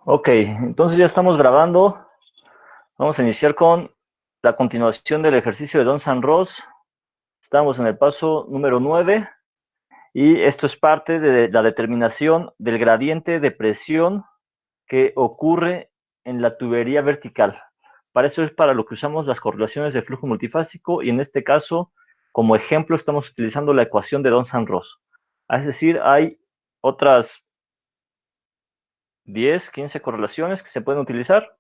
Ok, entonces ya estamos grabando. Vamos a iniciar con la continuación del ejercicio de Don-San-Ross. Estamos en el paso número 9 y esto es parte de la determinación del gradiente de presión que ocurre en la tubería vertical. Para eso es para lo que usamos las correlaciones de flujo multifásico y en este caso, como ejemplo, estamos utilizando la ecuación de Don-San-Ross. Es decir, hay otras 10, 15 correlaciones que se pueden utilizar.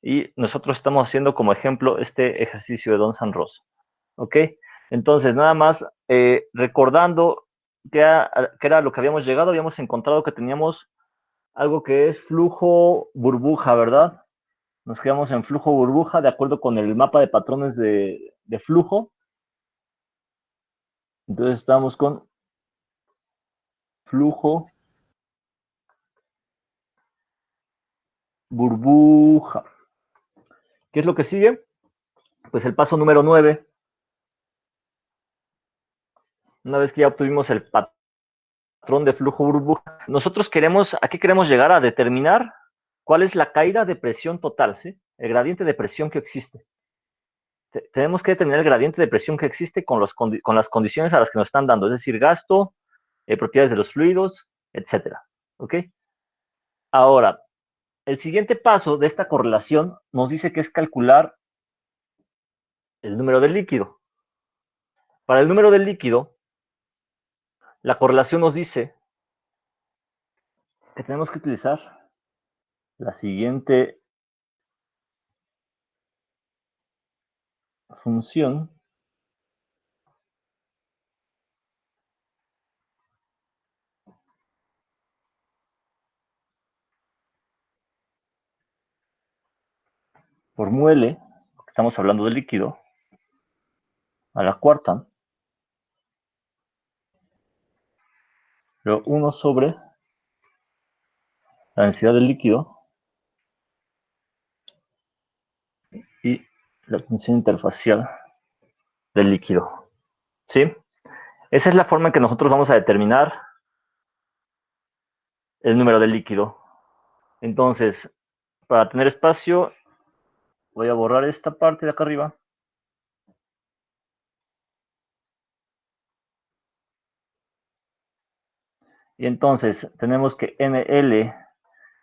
Y nosotros estamos haciendo como ejemplo este ejercicio de Don-San-Ross. ¿Ok? Entonces, nada más recordando que era lo que habíamos llegado, habíamos encontrado que teníamos algo que es flujo burbuja, ¿verdad? Nos quedamos en flujo burbuja de acuerdo con el mapa de patrones de flujo. Entonces estamos con flujo burbuja. ¿Qué es lo que sigue? Pues el paso número 9. Una vez que ya obtuvimos el patrón de flujo burbuja, nosotros queremos, ¿a qué queremos llegar? A determinar cuál es la caída de presión total, ¿sí? El gradiente de presión que existe. Tenemos que determinar el gradiente de presión que existe con las condiciones a las que nos están dando, es decir, gasto, propiedades de los fluidos, etcétera. ¿Ok? Ahora, el siguiente paso de esta correlación nos dice que es calcular el número del líquido. Para el número del líquido, la correlación nos dice que tenemos que utilizar la siguiente función por mole, estamos hablando de líquido, a la cuarta, pero 1 sobre la densidad del líquido y la tensión interfacial del líquido. ¿Sí? Esa es la forma en que nosotros vamos a determinar el número del líquido. Entonces, para tener espacio, voy a borrar esta parte de acá arriba. Y entonces tenemos que NL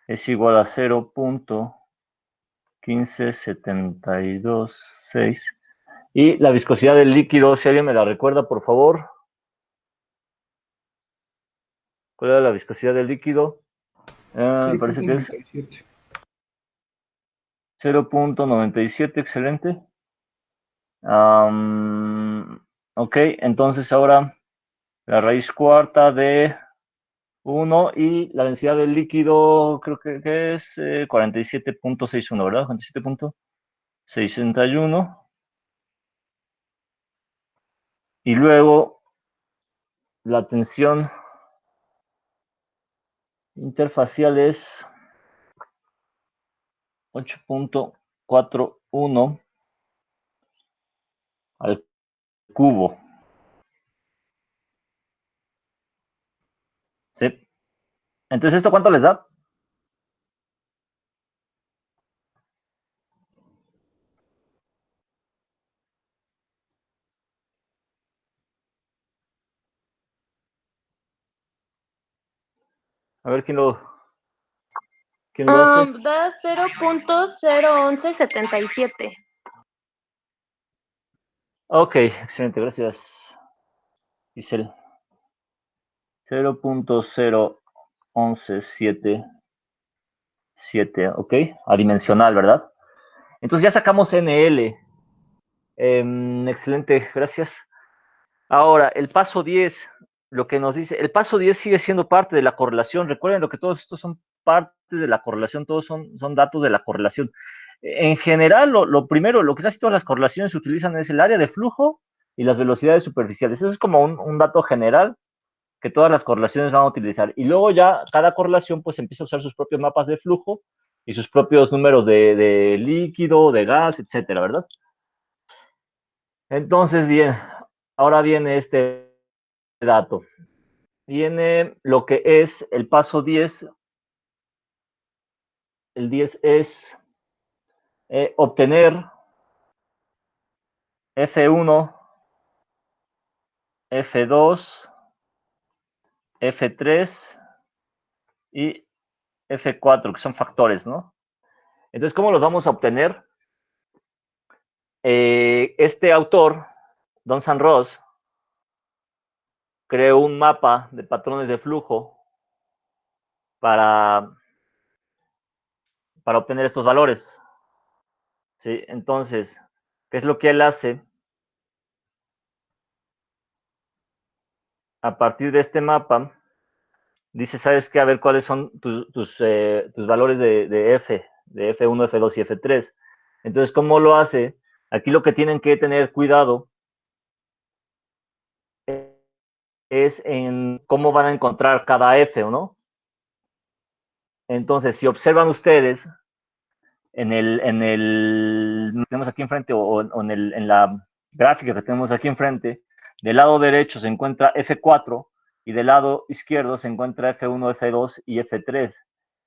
es igual a 0.15726. Y la viscosidad del líquido, si alguien me la recuerda, por favor. ¿Cuál era la viscosidad del líquido? Me parece que es 0.97. 0.97, excelente. Ok, entonces ahora la raíz cuarta de 1 y la densidad del líquido creo que es 47.61, ¿verdad? 47.61. Y luego la tensión interfacial es 8.41 al cubo. ¿Sí? Entonces, ¿esto cuánto les da? A ver quién lo hace. Da 0.01177. Ok, excelente, gracias, Isel. 0.01177, ok, adimensional, ¿verdad? Entonces ya sacamos NL. Excelente, gracias. Ahora, el paso 10, lo que nos dice, el paso 10 sigue siendo parte de la correlación. Recuerden lo que todos estos son parte de la correlación, todos son datos de la correlación. En general, lo primero, lo que casi todas las correlaciones se utilizan es el área de flujo y las velocidades superficiales. Eso es como un dato general que todas las correlaciones van a utilizar. Y luego ya cada correlación pues empieza a usar sus propios mapas de flujo y sus propios números de líquido, de gas, etcétera, ¿verdad? Entonces, bien, ahora viene este dato. Viene lo que es el paso 10 El 10 es obtener F1, F2, F3 y F4, que son factores, ¿no? Entonces, ¿cómo los vamos a obtener? Este autor, Don San Ross, creó un mapa de patrones de flujo para obtener estos valores. ¿Sí? Entonces, ¿qué es lo que él hace? A partir de este mapa, dice, ¿sabes qué? A ver cuáles son tus valores de F, de F1, F2 y F3. Entonces, ¿cómo lo hace? Aquí lo que tienen que tener cuidado es en cómo van a encontrar cada F, ¿no? Entonces, si observan ustedes, tenemos aquí enfrente o en la gráfica que tenemos aquí enfrente, del lado derecho se encuentra F4 y del lado izquierdo se encuentra F1, F2 y F3.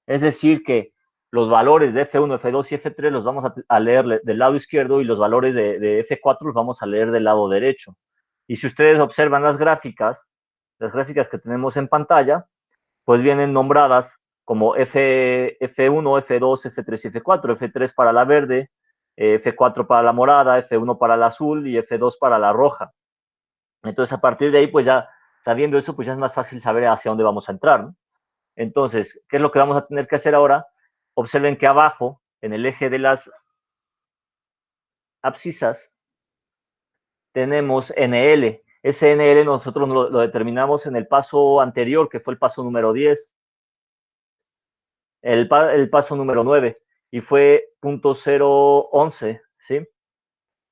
Es decir, que los valores de F1, F2 y F3 los vamos a leer del lado izquierdo y los valores de F4 los vamos a leer del lado derecho. Y si ustedes observan las gráficas que tenemos en pantalla, pues vienen nombradas como F1, F2, F3 y F4. F3 para la verde, F4 para la morada, F1 para la azul y F2 para la roja. Entonces, a partir de ahí, pues ya sabiendo eso, pues ya es más fácil saber hacia dónde vamos a entrar, ¿no? Entonces, ¿qué es lo que vamos a tener que hacer ahora? Observen que abajo, en el eje de las abscisas, tenemos NL. Ese NL nosotros lo determinamos en el paso anterior, que fue el paso número 10. El paso número 9 y fue 0.011, ¿sí?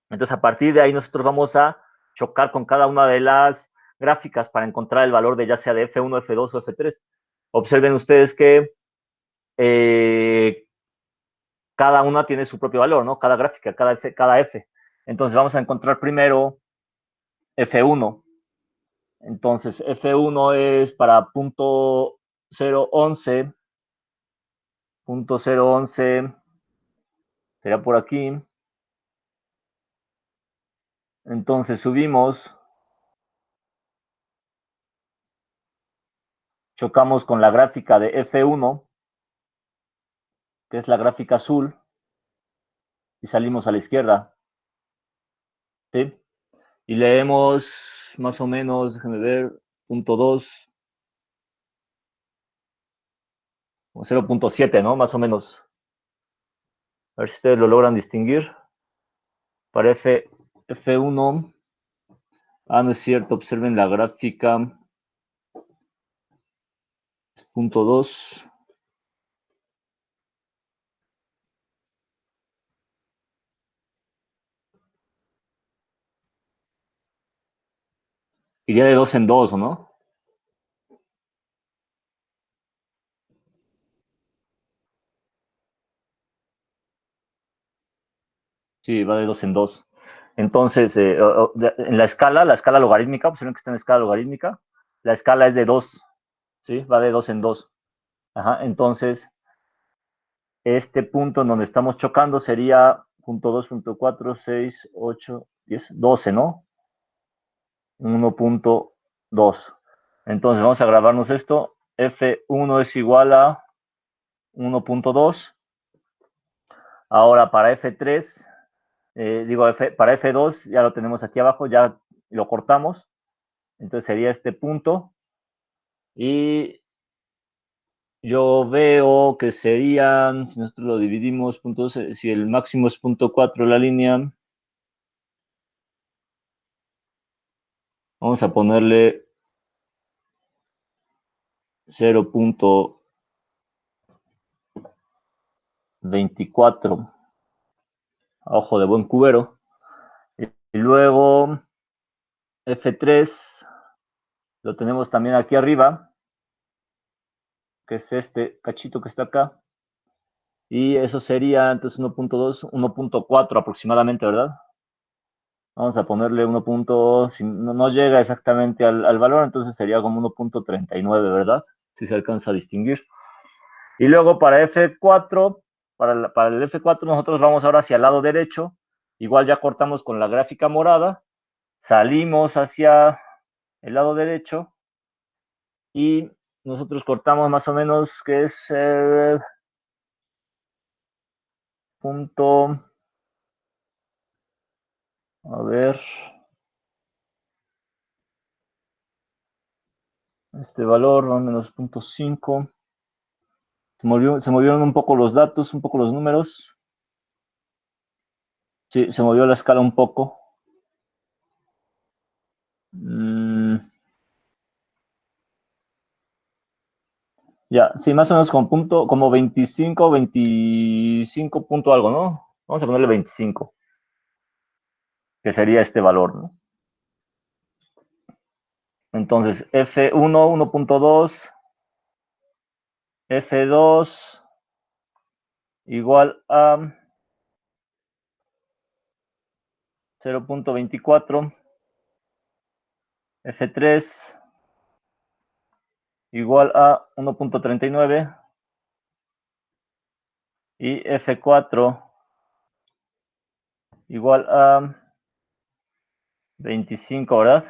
Entonces, a partir de ahí nosotros vamos a chocar con cada una de las gráficas para encontrar el valor de ya sea de F1, F2 o F3. Observen ustedes que cada una tiene su propio valor, ¿no? Cada gráfica, cada F. Entonces, vamos a encontrar primero F1. Entonces, F1 es para 0.011, 0.011 sería por aquí. Entonces subimos, chocamos con la gráfica de F1, que es la gráfica azul, y salimos a la izquierda. ¿Sí? Y leemos más o menos, déjenme ver, 0.2 o 0.7, ¿no? Más o menos. A ver si ustedes lo logran distinguir. Para F1. Ah, no es cierto, observen la gráfica. 0.2. Iría de 2 en 2, ¿no? Sí, va de 2 en 2. Entonces, en la escala logarítmica, observen que está en escala logarítmica, la escala es de 2, ¿sí? Va de 2 en 2. Ajá, entonces, este punto en donde estamos chocando sería punto 2, punto 4, 6, 8, 10, 12, ¿no? 1.2. Entonces, vamos a grabarnos esto. F1 es igual a 1.2. Ahora, para F3, para F2, ya lo tenemos aquí abajo, ya lo cortamos. Entonces, sería este punto. Y yo veo que serían, si nosotros lo dividimos, si el máximo es 0.4 la línea, vamos a ponerle 0.24 a ojo de buen cubero. Y luego F3 lo tenemos también aquí arriba, que es este cachito que está acá. Y eso sería entonces 1.2, 1.4 aproximadamente, ¿verdad? Vamos a ponerle 1. Si no llega exactamente al valor, entonces sería como 1.39, ¿verdad? Si se alcanza a distinguir. Y luego para F4 para el F4 nosotros vamos ahora hacia el lado derecho, igual ya cortamos con la gráfica morada, salimos hacia el lado derecho y nosotros cortamos más o menos que es punto, a ver, este valor más o menos punto 5. Se movieron un poco los datos, un poco los números. Sí, se movió la escala un poco. Ya, sí, más o menos como punto, como 25 punto algo, ¿no? Vamos a ponerle 25, que sería este valor, ¿no? Entonces, F1, 1.2, F2 igual a 0.24, F3 igual a 1.39 y F4 igual a 25, ¿verdad?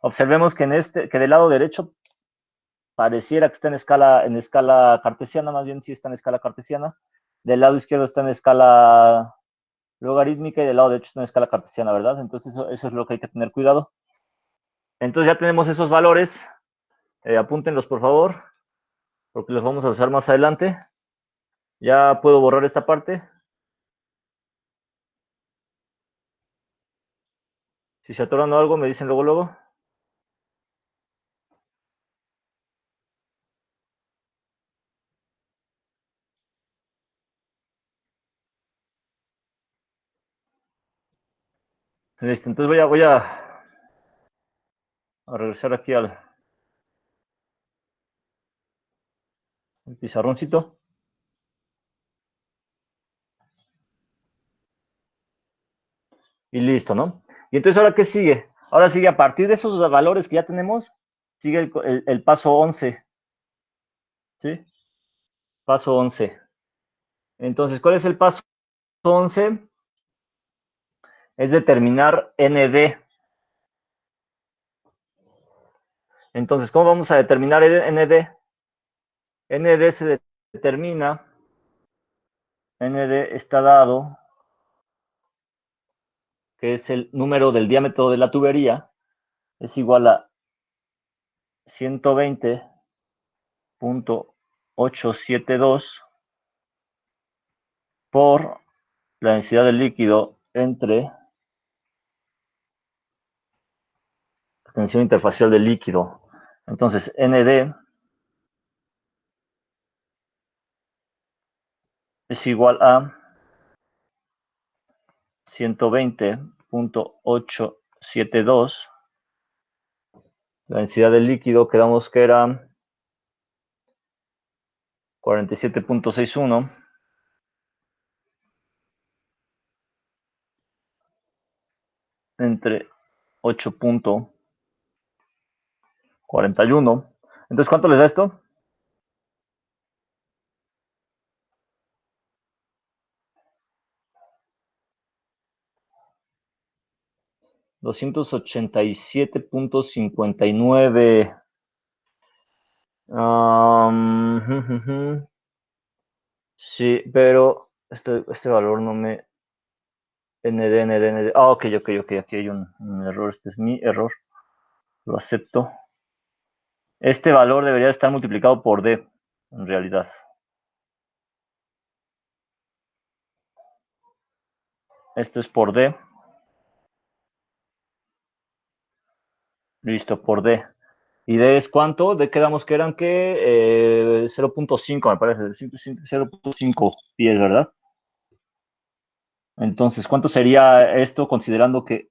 Observemos que que del lado derecho pareciera que está en escala cartesiana, más bien sí está en escala cartesiana. Del lado izquierdo está en escala logarítmica y del lado derecho está en escala cartesiana, ¿verdad? Entonces eso es lo que hay que tener cuidado. Entonces ya tenemos esos valores. Apúntenlos, por favor, porque los vamos a usar más adelante. Ya puedo borrar esta parte. Si se atoran o algo, me dicen luego. Listo, entonces a regresar aquí al pizarroncito. Y listo, ¿no? Y entonces, ¿ahora qué sigue? Ahora sigue, a partir de esos valores que ya tenemos, sigue el paso 11, ¿sí? Paso 11. Entonces, ¿cuál es el paso 11? Es determinar ND. Entonces, ¿cómo vamos a determinar ND? ND se determina, ND está dado, que es el número del diámetro de la tubería, es igual a 120.872 por la densidad del líquido entre la tensión interfacial del líquido. Entonces, ND es igual a 120.872. La densidad del líquido quedamos que era 47.61 entre 8.41. Entonces, ¿cuánto les da esto? 287.59. Sí, pero este valor no me... ND. Ok. Aquí hay un error. Este es mi error. Lo acepto. Este valor debería estar multiplicado por D, en realidad. Esto es por D. Listo, por D. ¿Y D es cuánto? D quedamos que eran que 0.5, me parece. 0.5 pies, ¿verdad? Entonces, ¿cuánto sería esto considerando que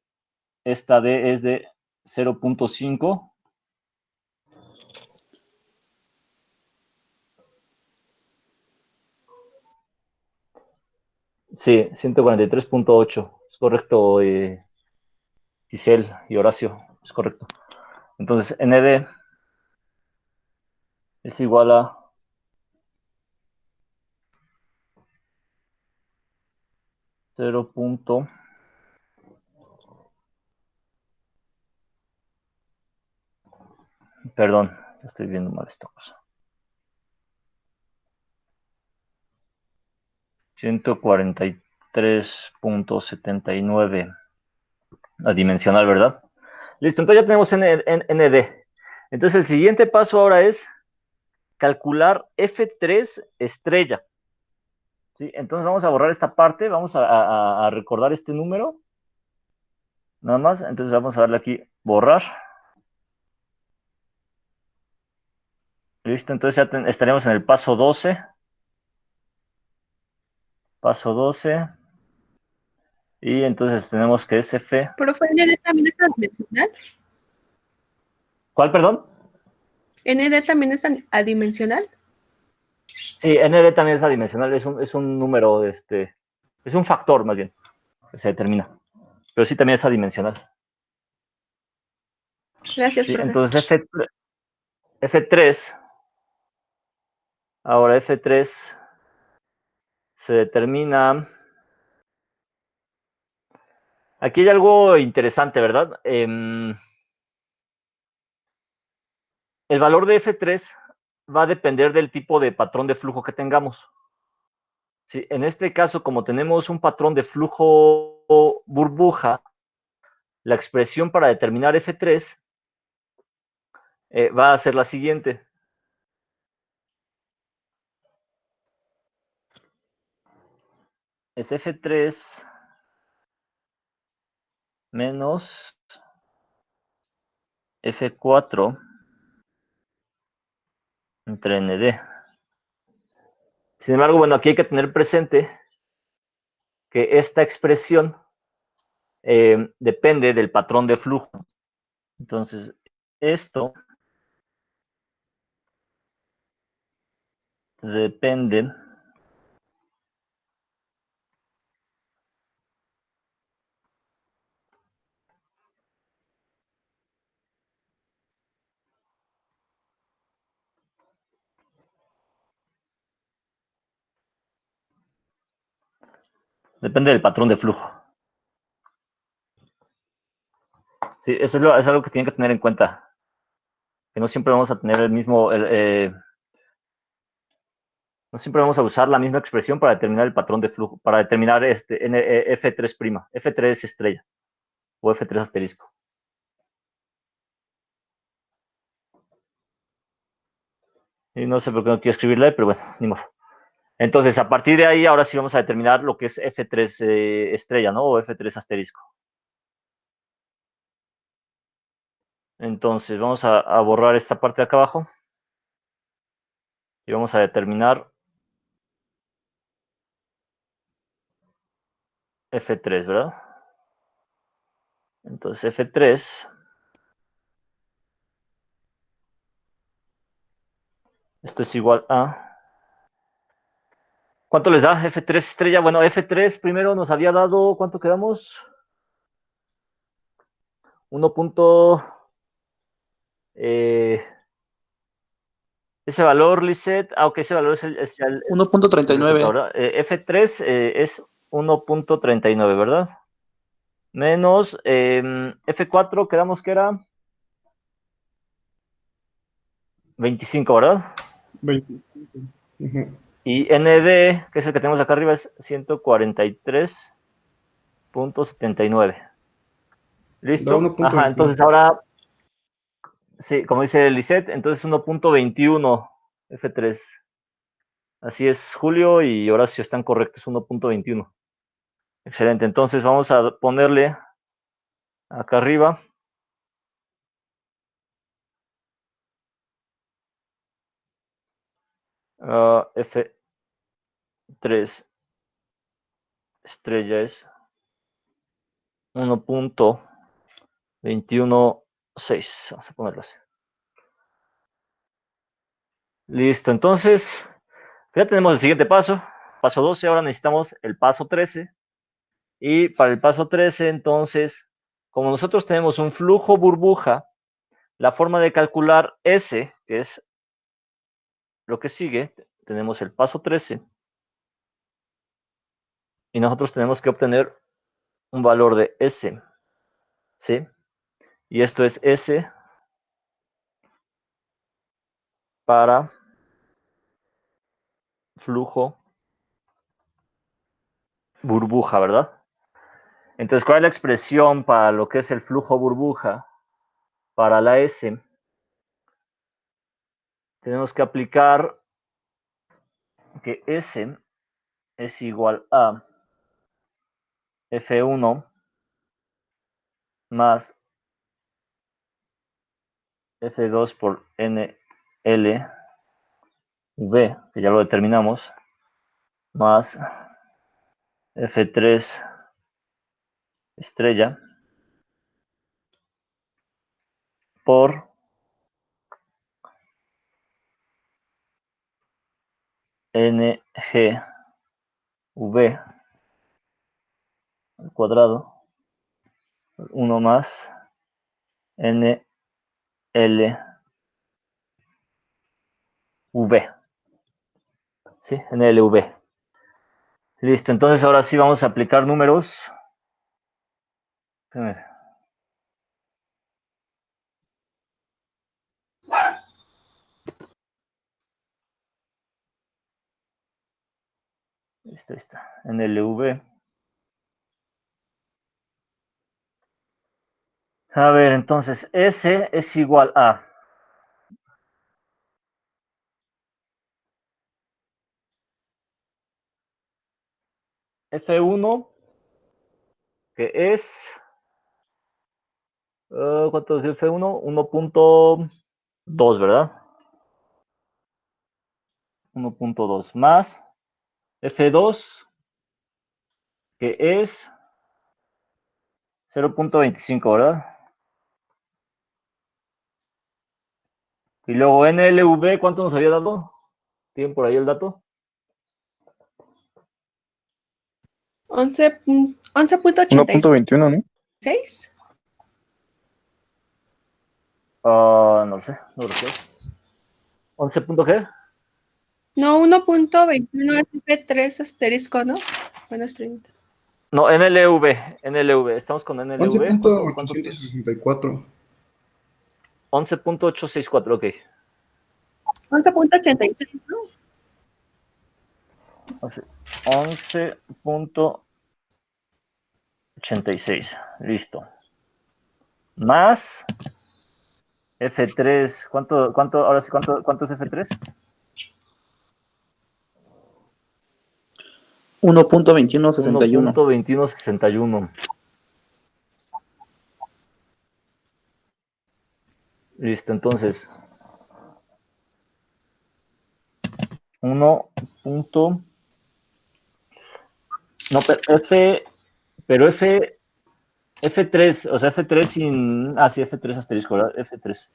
esta D es de 0.5? Sí, 143.8. Es correcto, Giselle y Horacio. Es correcto. Entonces, ND es igual a 0. Perdón, estoy viendo mal esta cosa. 143.79 adimensional, ¿verdad? Listo, entonces ya tenemos ND. Entonces el siguiente paso ahora es calcular F3 estrella. ¿Sí? Entonces vamos a borrar esta parte, vamos a recordar este número. Nada más, entonces vamos a darle aquí borrar. Listo, entonces ya estaremos en el paso 12. Paso 12. Y entonces tenemos que es F. ¿Profe, ND también es adimensional? ¿Cuál, perdón? ¿ND también es adimensional? Sí, ND también es adimensional, es un número, es un factor más bien, que se determina. Pero sí también es adimensional. Gracias, Sí, profe. entonces F3, ahora F3 se determina. Aquí hay algo interesante, ¿verdad? El valor de F3 va a depender del tipo de patrón de flujo que tengamos. Sí, en este caso, como tenemos un patrón de flujo burbuja, la expresión para determinar F3 va a ser la siguiente. Es F3 menos F4 entre ND. Sin embargo, bueno, aquí hay que tener presente que esta expresión depende del patrón de flujo. Entonces, esto depende del patrón de flujo. Sí, eso es algo que tienen que tener en cuenta. Que no siempre vamos a tener el mismo, no siempre vamos a usar la misma expresión para determinar el patrón de flujo, para determinar F3', F3 estrella o F3 asterisco. Y no sé por qué no quiero escribirle, pero bueno, ni modo. Entonces, a partir de ahí, ahora sí vamos a determinar lo que es F3 estrella, ¿no? O F3 asterisco. Entonces, vamos a borrar esta parte de acá abajo. Y vamos a determinar F3, ¿verdad? Entonces, F3. Esto es igual a... ¿Cuánto les da F3 estrella? Bueno, F3 primero nos había dado... ¿Cuánto quedamos? 1. Ese valor, Lisette, ok, ese valor es el 1.39. resultado, ¿verdad? F3 es 1.39, ¿verdad? Menos F4, quedamos que era 25, ¿verdad? 25. Ujú. Y ND, que es el que tenemos acá arriba, es 143.79. Da ¿Listo? Ajá, 1.21. entonces ahora, sí, como dice Lisette, entonces 1.21 F3. Así es, Julio y Horacio están correctos, 1.21. Excelente, entonces vamos a ponerle acá arriba F3 estrella es 1.216. Vamos a ponerlo así. Listo, entonces ya tenemos el siguiente paso. Paso 12, ahora necesitamos el paso 13. Y para el paso 13, entonces, como nosotros tenemos un flujo burbuja, la forma de calcular S, que es lo que sigue, tenemos el paso 13. Y nosotros tenemos que obtener un valor de S, ¿sí? Y esto es S para flujo burbuja, ¿verdad? Entonces, ¿cuál es la expresión para lo que es el flujo burbuja? Para la S, tenemos que aplicar que S es igual a F1 más F2 por NLV, que ya lo determinamos, más F3 estrella por NGV al cuadrado, 1 más NLV. ¿Sí? NLV. Listo, entonces ahora sí vamos a aplicar números. Ahí está. NLV. A ver, entonces S es igual a F1, que es, ¿cuánto es F1? 1.2, ¿verdad? 1.2 más F2, que es 0.25, ¿verdad? Y luego NLV, ¿cuánto nos había dado? ¿Tienen por ahí el dato? 11.86. 1.21, ¿no? No lo sé, no lo sé. ¿11 punto qué? No, 1.21 es F3 asterisco, ¿no? Bueno, es 30. No, NLV. Estamos con NLV. ¿Cuánto? 11.864. 11.864, ok. 11.86, ¿no? 11.86, listo. Más F3, ahora sí, cuánto es F3? 1.2161. 1.2161. Listo, entonces 1. No, pero F3, o sea, F3 sin, sí, F3 asterisco, ¿verdad? F3.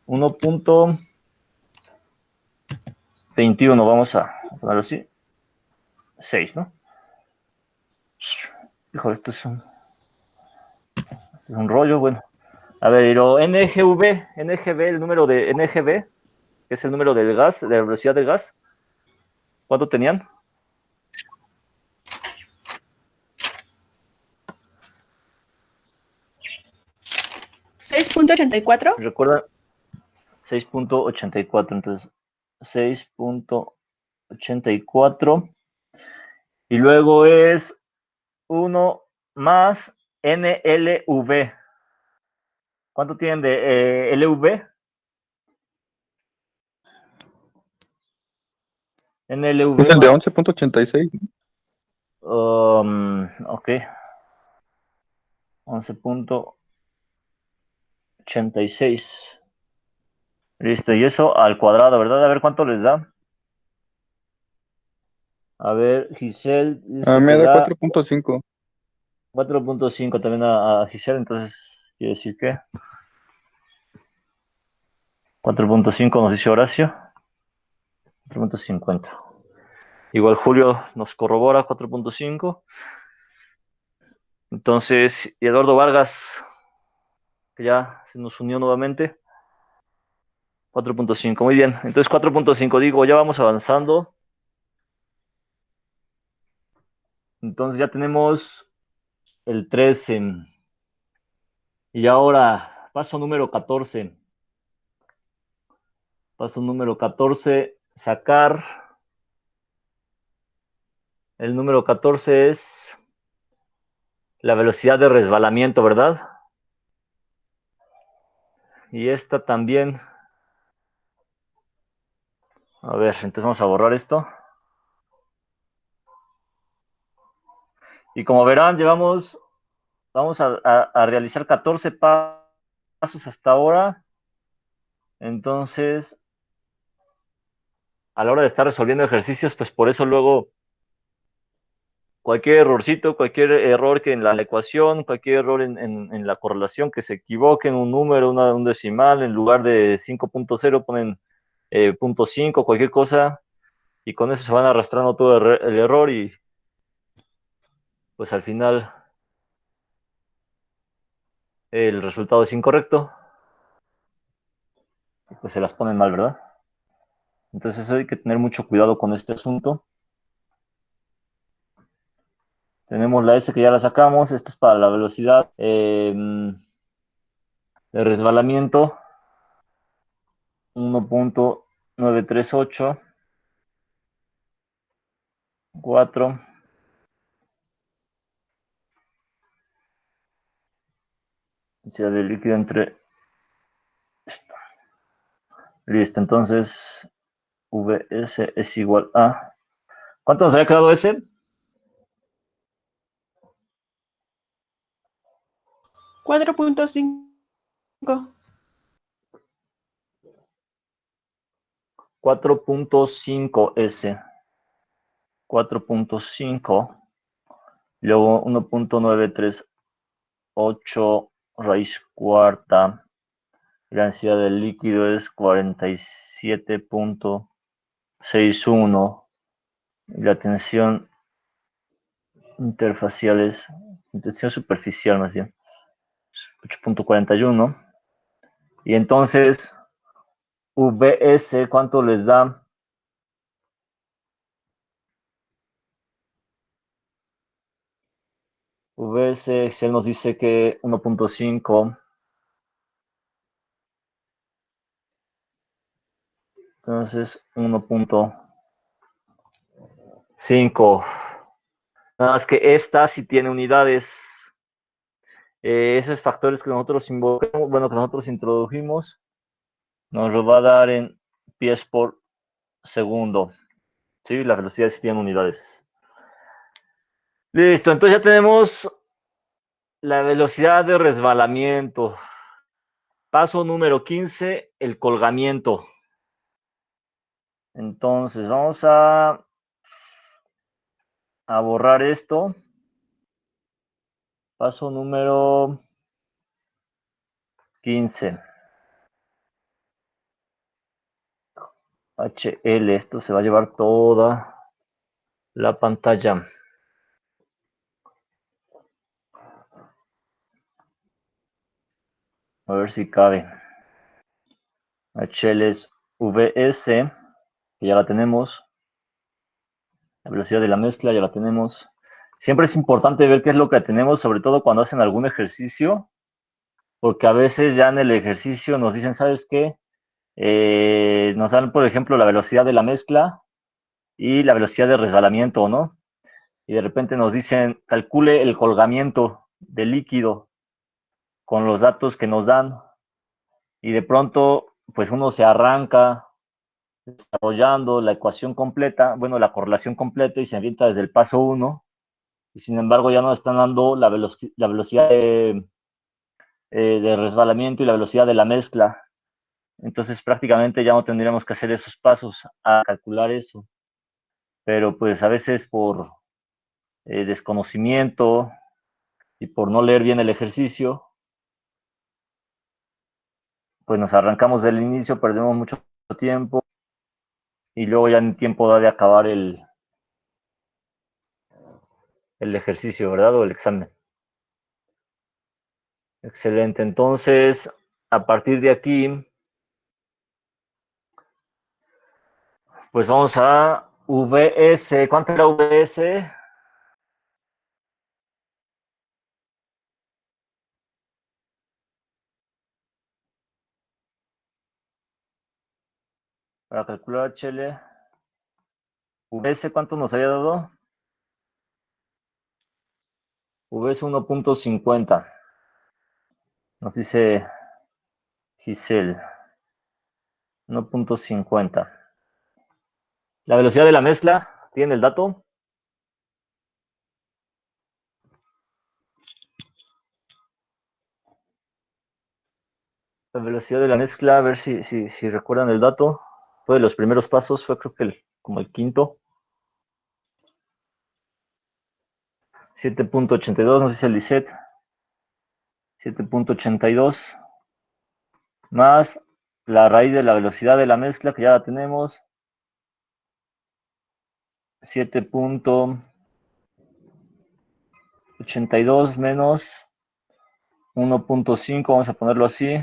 1.21, vamos a ponerlo así. 6, ¿no? Hijo, esto es un rollo, bueno. A ver, pero NGV, el número de NGV, que es el número del gas, de la velocidad del gas, ¿cuánto tenían? 6.84. ¿Recuerdan? 6.84, entonces 6.84 y luego es 1 más NLV. ¿Cuánto tienen de LV? NLV. Es el de 11.86, ¿no? Ok. 11.86. Listo, y eso al cuadrado, ¿verdad? A ver cuánto les da. A ver, Giselle dice Me que da da 4.5. 4.5 también a Giselle, entonces quiere decir que 4.5 nos dice Horacio. 4.50. Igual Julio nos corrobora 4.5. Entonces, y Eduardo Vargas, que ya se nos unió nuevamente, 4.5. Muy bien, entonces 4.5, digo, ya vamos avanzando. Entonces ya tenemos el 13. Y ahora, paso número 14. Paso número 14, sacar. El número 14 es la velocidad de resbalamiento, ¿verdad? Y esta también. A ver, entonces vamos a borrar esto. Y como verán, vamos a realizar 14 pasos hasta ahora. Entonces, a la hora de estar resolviendo ejercicios, pues por eso luego cualquier errorcito, cualquier error que en la ecuación, cualquier error en la correlación, que se equivoquen un número, un decimal, en lugar de 5.0 ponen 0.5, cualquier cosa, y con eso se van arrastrando todo el error y pues al final el resultado es incorrecto, y pues se las ponen mal, ¿verdad? Entonces eso hay que tener mucho cuidado con este asunto. Tenemos la S que ya la sacamos, esto es para la velocidad de resbalamiento, 1.938, 4, densidad de líquido entre esto. Listo, entonces Vs es igual a... ¿Cuánto nos había quedado S? 4.5. 4.5 S. 4.5. Luego 1.938 raíz cuarta. La densidad del líquido es 47.61. Y la tensión interfacial es, tensión superficial más bien, 8.41. Y entonces, Vs, ¿cuánto les da? Vs, Excel nos dice que 1.5. Entonces, 1.5. Nada más que esta sí tiene unidades. Esos factores que nosotros invocamos, bueno, que nosotros introdujimos, nos lo va a dar en pies por segundo. Sí, la velocidad sí tiene unidades. Listo, entonces ya tenemos la velocidad de resbalamiento. Paso número 15, el colgamiento. Entonces vamos a borrar esto. Paso número 15. HL, esto se va a llevar toda la pantalla. A ver si cabe. HL es VS, que ya la tenemos. La velocidad de la mezcla ya la tenemos. Siempre es importante ver qué es lo que tenemos, sobre todo cuando hacen algún ejercicio, porque a veces ya en el ejercicio nos dicen, ¿sabes qué? Nos dan, por ejemplo, la velocidad de la mezcla y la velocidad de resbalamiento, ¿no? Y de repente nos dicen, calcule el colgamiento del líquido con los datos que nos dan. Y de pronto, pues uno se arranca desarrollando la ecuación completa, bueno, la correlación completa y se avienta desde el paso 1. Y sin embargo ya nos están dando la velocidad de resbalamiento y la velocidad de la mezcla. Entonces prácticamente ya no tendríamos que hacer esos pasos a calcular eso. Pero pues a veces por desconocimiento y por no leer bien el ejercicio, pues nos arrancamos del inicio, perdemos mucho tiempo y luego ya ni tiempo da de acabar el ejercicio, ¿verdad? O el examen. Excelente. Entonces, a partir de aquí, pues vamos a VS. ¿Cuánto era VS? Para calcular HL, VS, ¿cuánto nos había dado? VS 1.50. Nos dice Giselle. 1.50. La velocidad de la mezcla, ¿tiene el dato? La velocidad de la mezcla, a ver si recuerdan el dato. Fue de los primeros pasos, fue creo que como el quinto. 7.82, nos dice el Lisette. 7.82 más la raíz de la velocidad de la mezcla, que ya la tenemos. 7.82 menos 1.5, vamos a ponerlo así.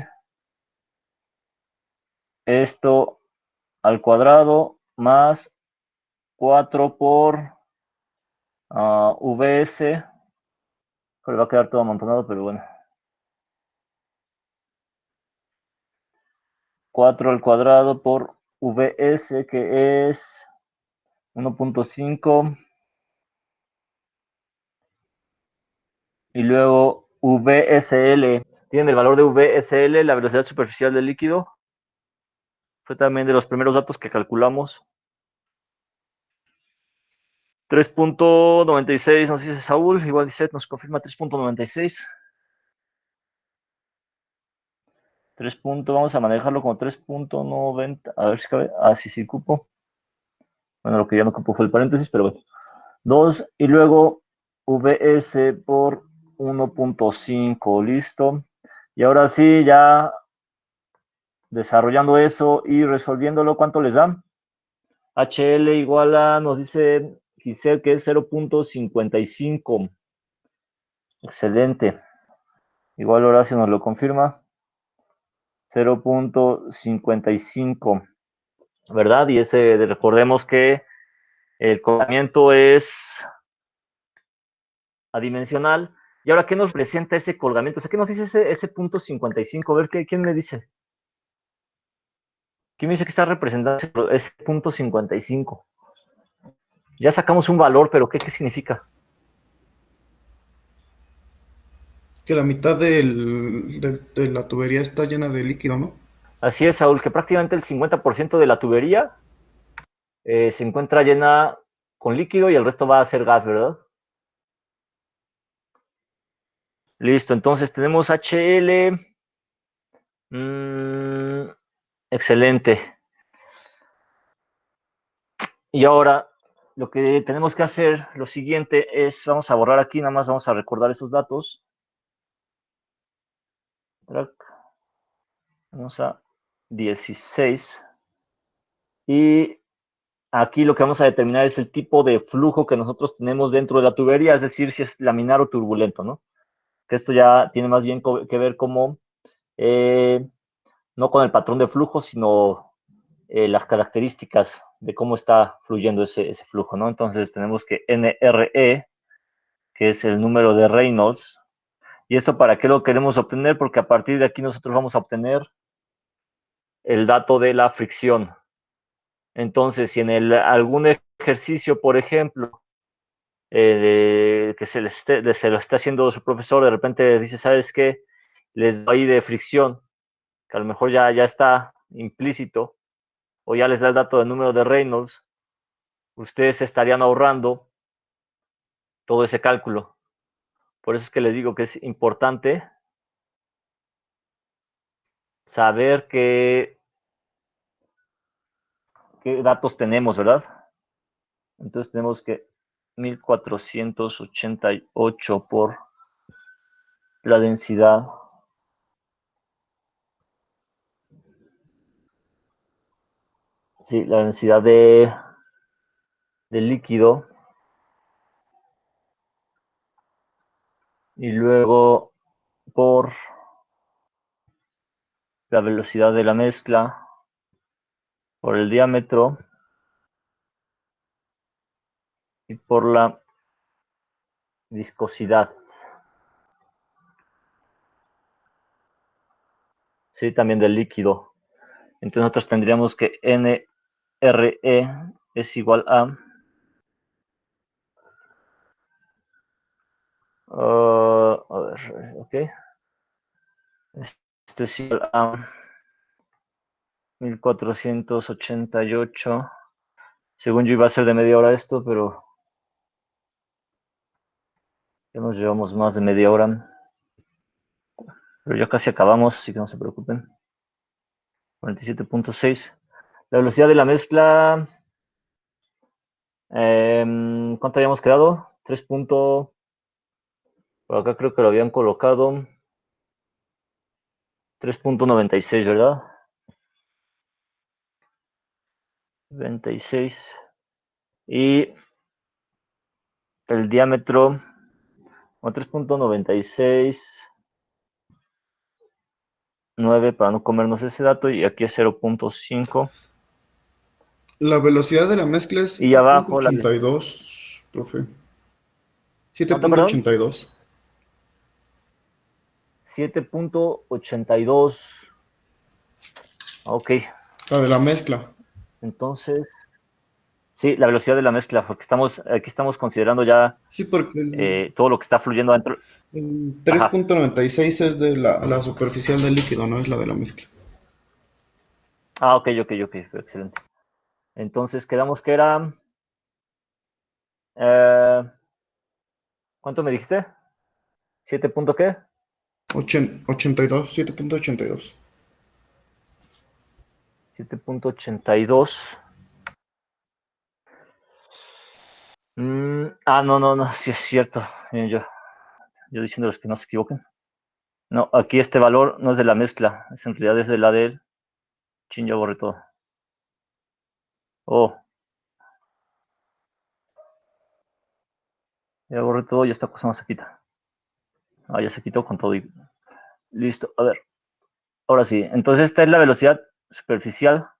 Esto al cuadrado más 4 por VS. Pero va a quedar todo amontonado, pero bueno. 4 al cuadrado por VS, que es 1.5. Y luego VSL. Tienen el valor de VSL, la velocidad superficial del líquido. Fue también de los primeros datos que calculamos. 3.96 nos dice Saúl. Igual dice, nos confirma 3.96. 3. Vamos a manejarlo como 3.90. A ver si cabe. Sí, cupo. Bueno, lo que ya no cupo fue el paréntesis, pero bueno. 2 y luego VS por 1.5. Listo. Y ahora sí, ya desarrollando eso y resolviéndolo, ¿cuánto les da? HL igual a, nos dice Giselle, que es 0.55. Excelente. Igual Horacio nos lo confirma. 0.55. ¿Verdad? Y recordemos que el colgamiento es adimensional. ¿Y ahora qué nos presenta ese colgamiento? O sea, ¿qué nos dice ese punto 55? A ver, ¿quién me dice? ¿Quién me dice que está representando ese punto 55? Ya sacamos un valor, pero ¿qué significa? Que la mitad de la tubería está llena de líquido, ¿no? Así es, Saúl, que prácticamente el 50% de la tubería se encuentra llena con líquido y el resto va a ser gas, ¿verdad? Listo, entonces tenemos HL. Excelente. Y ahora lo que tenemos que hacer, lo siguiente es, vamos a borrar aquí, nada más vamos a recordar esos datos. Vamos a 16. Y aquí lo que vamos a determinar es el tipo de flujo que nosotros tenemos dentro de la tubería, es decir, si es laminar o turbulento, ¿no? Que esto ya tiene más bien que ver como, no con el patrón de flujo, sino las características de cómo está fluyendo ese flujo, ¿no? Entonces tenemos que NRE, que es el número de Reynolds. ¿Y esto para qué lo queremos obtener? Porque a partir de aquí nosotros vamos a obtener el dato de la fricción. Entonces, si en algún ejercicio, por ejemplo, que se lo está haciendo su profesor, de repente dice, ¿sabes qué? Les doy de fricción, que a lo mejor ya está implícito, o ya les da el dato del número de Reynolds, ustedes estarían ahorrando todo ese cálculo. Por eso es que les digo que es importante saber qué datos tenemos, ¿verdad? Entonces tenemos que 1488 por la densidad. Sí, la densidad del líquido. Y luego por la velocidad de la mezcla, por el diámetro y por la viscosidad. Sí, también del líquido. Entonces nosotros tendríamos que NRE RE es igual a a ver, ok. Esto es igual a 1488. Según yo iba a ser de media hora esto, pero ya nos llevamos más de media hora. Pero ya casi acabamos, así que no se preocupen. 47.6. La velocidad de la mezcla. ¿Cuánto habíamos quedado? 3. Por acá creo que lo habían colocado. 3.96, ¿verdad? 96. Y el diámetro, 3.96. 9 para no comernos ese dato. Y aquí es 0.5. La velocidad de la mezcla es Y abajo la... 7.82, profe. ¿Cuánto, perdón? 7.82. 7.82. Ok. La de la mezcla. Entonces, sí, la velocidad de la mezcla, porque aquí estamos considerando ya Sí, porque todo lo que está fluyendo adentro. el Ajá. 3.96 es de la superficial del líquido, no es la de la mezcla. Ah, ok, excelente. Entonces quedamos que era... ¿cuánto me dijiste? ¿7 punto qué? 82, 7.82. 7.82. No, sí es cierto. Yo diciéndoles que no se equivoquen. No, aquí este valor no es de la mezcla, en realidad es de la del... Chin, ya borré todo. Oh, ya borré todo y esta cosa no se quita. Ah, ya se quitó con todo y... Listo, a ver. Ahora sí, entonces esta es la velocidad superficial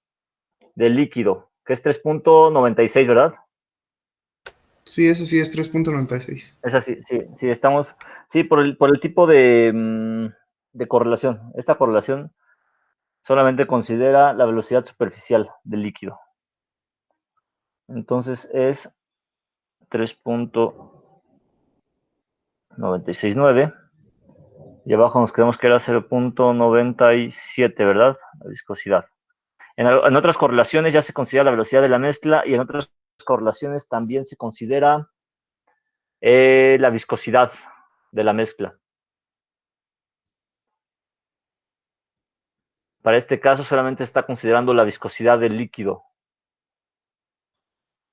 del líquido, que es 3.96, ¿verdad? Sí, eso sí es 3.96. Es así, sí, estamos... Sí, por el tipo de correlación. Esta correlación solamente considera la velocidad superficial del líquido. Entonces es 3.969 y abajo nos quedamos que era 0.97, ¿verdad? La viscosidad. En otras correlaciones ya se considera la velocidad de la mezcla y en otras correlaciones también se considera la viscosidad de la mezcla. Para este caso solamente está considerando la viscosidad del líquido.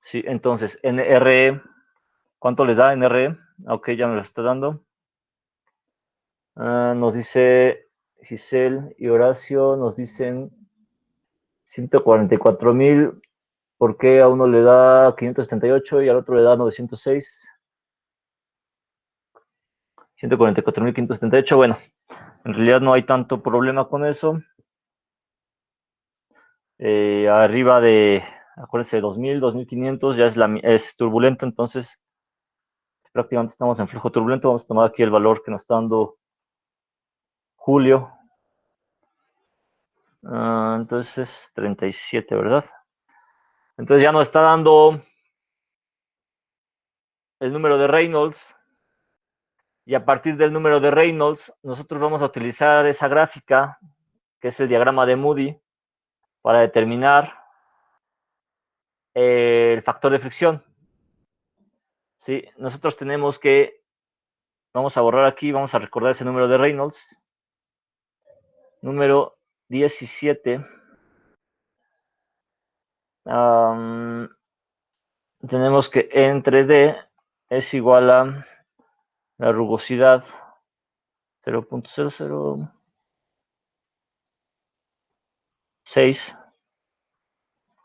Sí, entonces, NRE, ¿cuánto les da NRE? Ok, ya me lo está dando. Nos dice Giselle y Horacio, nos dicen 144,000. ¿Por qué a uno le da 578 y al otro le da 906? 144,578. Bueno, en realidad no hay tanto problema con eso. Arriba de, acuérdense, 2000, 2500 ya es turbulento, entonces prácticamente estamos en flujo turbulento. Vamos a tomar aquí el valor que nos está dando Julio. Entonces 37, ¿verdad? Entonces ya nos está dando el número de Reynolds. Y a partir del número de Reynolds, nosotros vamos a utilizar esa gráfica, que es el diagrama de Moody, para determinar el factor de fricción. ¿Sí? Nosotros tenemos que, vamos a borrar aquí, vamos a recordar ese número de Reynolds. Número 17. Tenemos que entre D es igual a la rugosidad 0.006.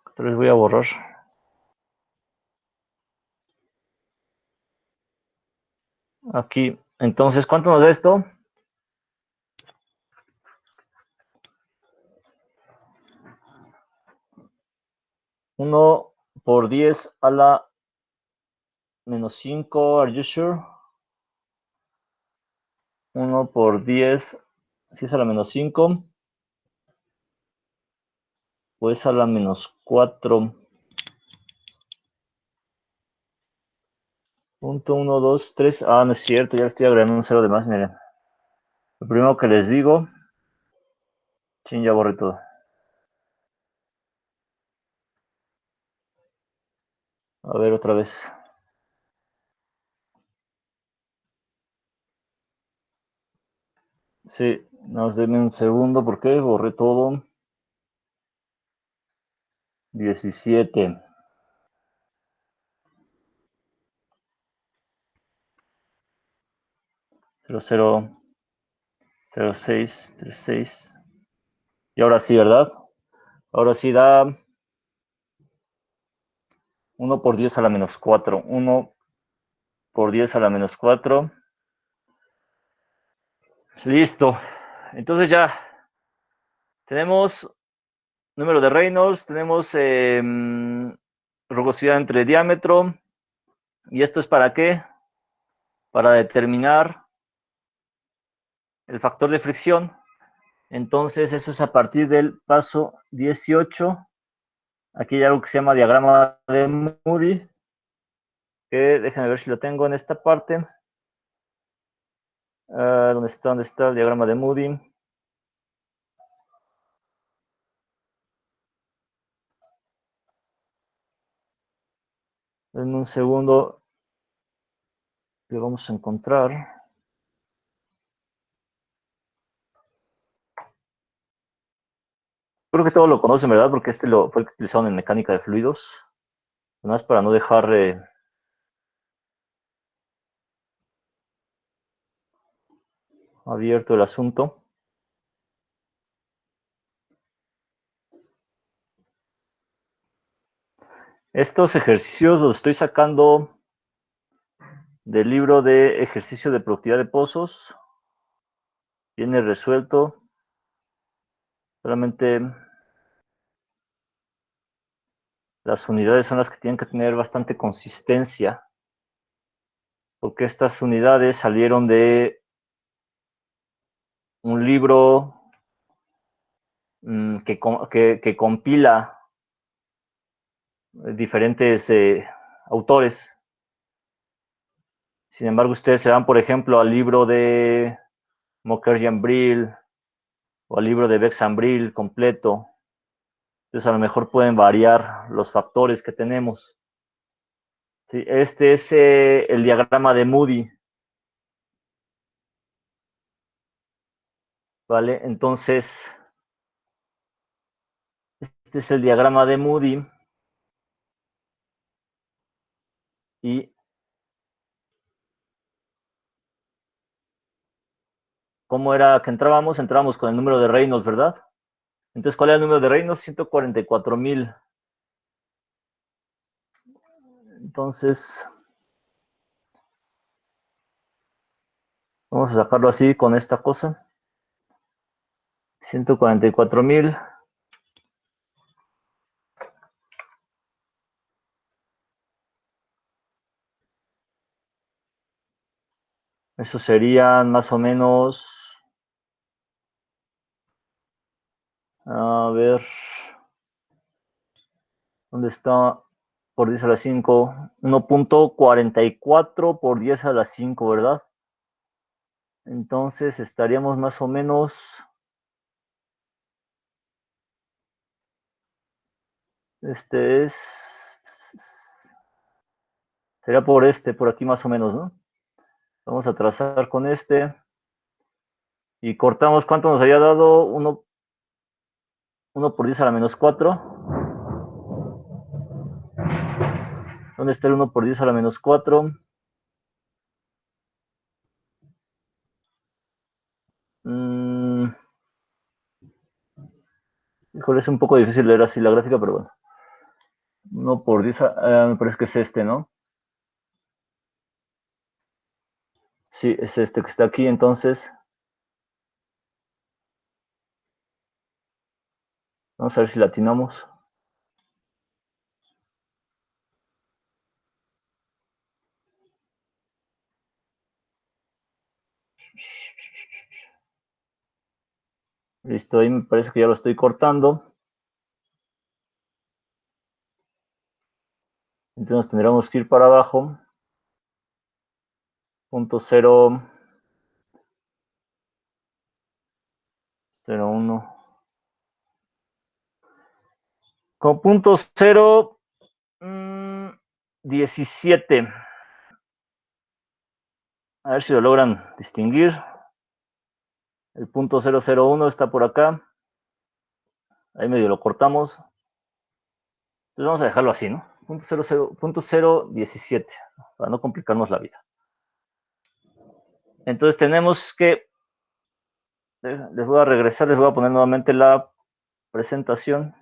Entonces voy a borrar. Aquí. Entonces, ¿cuánto nos da esto? 1 por 10 a la menos 5. Are you sure? 1 por 10. Si es a la menos 5. pues a la menos 4. Punto 1, 2, 3. Ah, no es cierto, ya le estoy agregando un 0 de más, miren. Lo primero que les digo, chin, ya borré todo. A ver, otra vez. Sí, nos denme un segundo porque borré todo. 17. 00, 06, 36. Y ahora sí, ¿verdad? Ahora sí da 1 por 10 a la menos 4. 1 por 10 a la menos 4. Listo. Entonces ya tenemos número de Reynolds, tenemos rugosidad entre diámetro. ¿Y esto es para qué? Para determinar el factor de fricción. Entonces, eso es a partir del paso 18. Aquí hay algo que se llama diagrama de Moody, que déjenme ver si lo tengo en esta parte. ¿Dónde está? ¿Dónde está el diagrama de Moody? En un segundo lo vamos a encontrar. Creo que todos lo conocen, ¿verdad? Porque este fue el que utilizaron en mecánica de fluidos. Nada más para no dejar abierto el asunto. Estos ejercicios los estoy sacando del libro de ejercicio de productividad de pozos. Viene resuelto. Solamente las unidades son las que tienen que tener bastante consistencia, porque estas unidades salieron de un libro que compila diferentes autores. Sin embargo, ustedes se van, por ejemplo, al libro de Mokherjee-Brill o al libro de Bex-Brill completo. Entonces, a lo mejor pueden variar los factores que tenemos. Sí, este es el diagrama de Moody. ¿Vale? Entonces, este es el diagrama de Moody. Y ¿cómo era que entrábamos? Entrábamos con el número de Reynolds, ¿verdad? Entonces, ¿cuál era el número de Reynolds? 144,000. Entonces, vamos a sacarlo así con esta cosa. 144,000. Eso serían más o menos, a ver, ¿dónde está? Por 10 a la 5, 1.44 por 10 a la 5, ¿verdad? Entonces estaríamos más o menos, este es, sería por aquí más o menos, ¿no? Vamos a trazar con este. Y cortamos, ¿cuánto nos había dado? 1 por 10 a la menos 4. ¿Dónde está el 1 por 10 a la menos 4? Híjole, es un poco difícil leer así la gráfica, pero bueno. 1 por 10, me parece que es este, ¿no? Sí, es este que está aquí, entonces. Vamos a ver si latinamos. Listo, ahí me parece que ya lo estoy cortando. Entonces tendríamos que ir para abajo. Punto 0, 0, 1. Con punto 0, 17. A ver si lo logran distinguir. El punto 001 está por acá. Ahí medio lo cortamos. Entonces vamos a dejarlo así, ¿no? Punto 017, para no complicarnos la vida. Entonces tenemos que, les voy a regresar, les voy a poner nuevamente la presentación.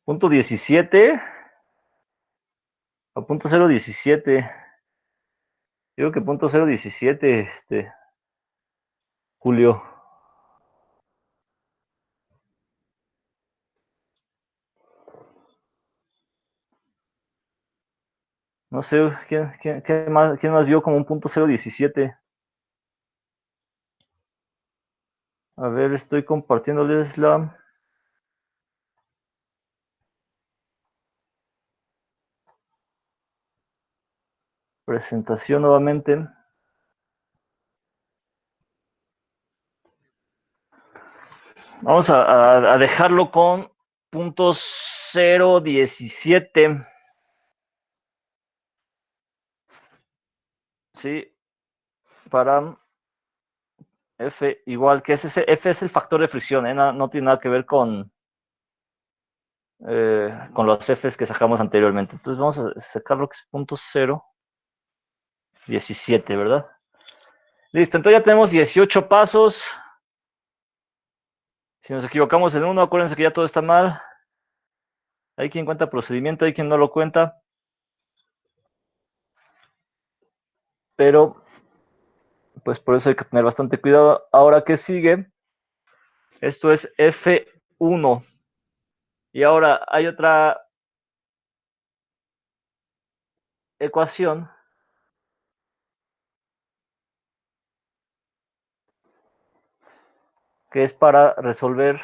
Punto 17 o punto 017. Digo que punto 017, Julio. No sé, ¿quién más vio como un punto 017? A ver, estoy compartiéndoles la presentación nuevamente. Vamos a dejarlo con punto 017. Sí, para F igual que F es el factor de fricción, no tiene nada que ver con los Fs que sacamos anteriormente. Entonces vamos a sacar lo que es punto 017, ¿verdad? Listo, entonces ya tenemos 18 pasos. Si nos equivocamos en uno, acuérdense que ya todo está mal. Hay quien cuenta procedimiento, hay quien no lo cuenta. Pero, pues por eso hay que tener bastante cuidado. Ahora, ¿qué sigue? Esto es F1. Y ahora hay otra ecuación que es para resolver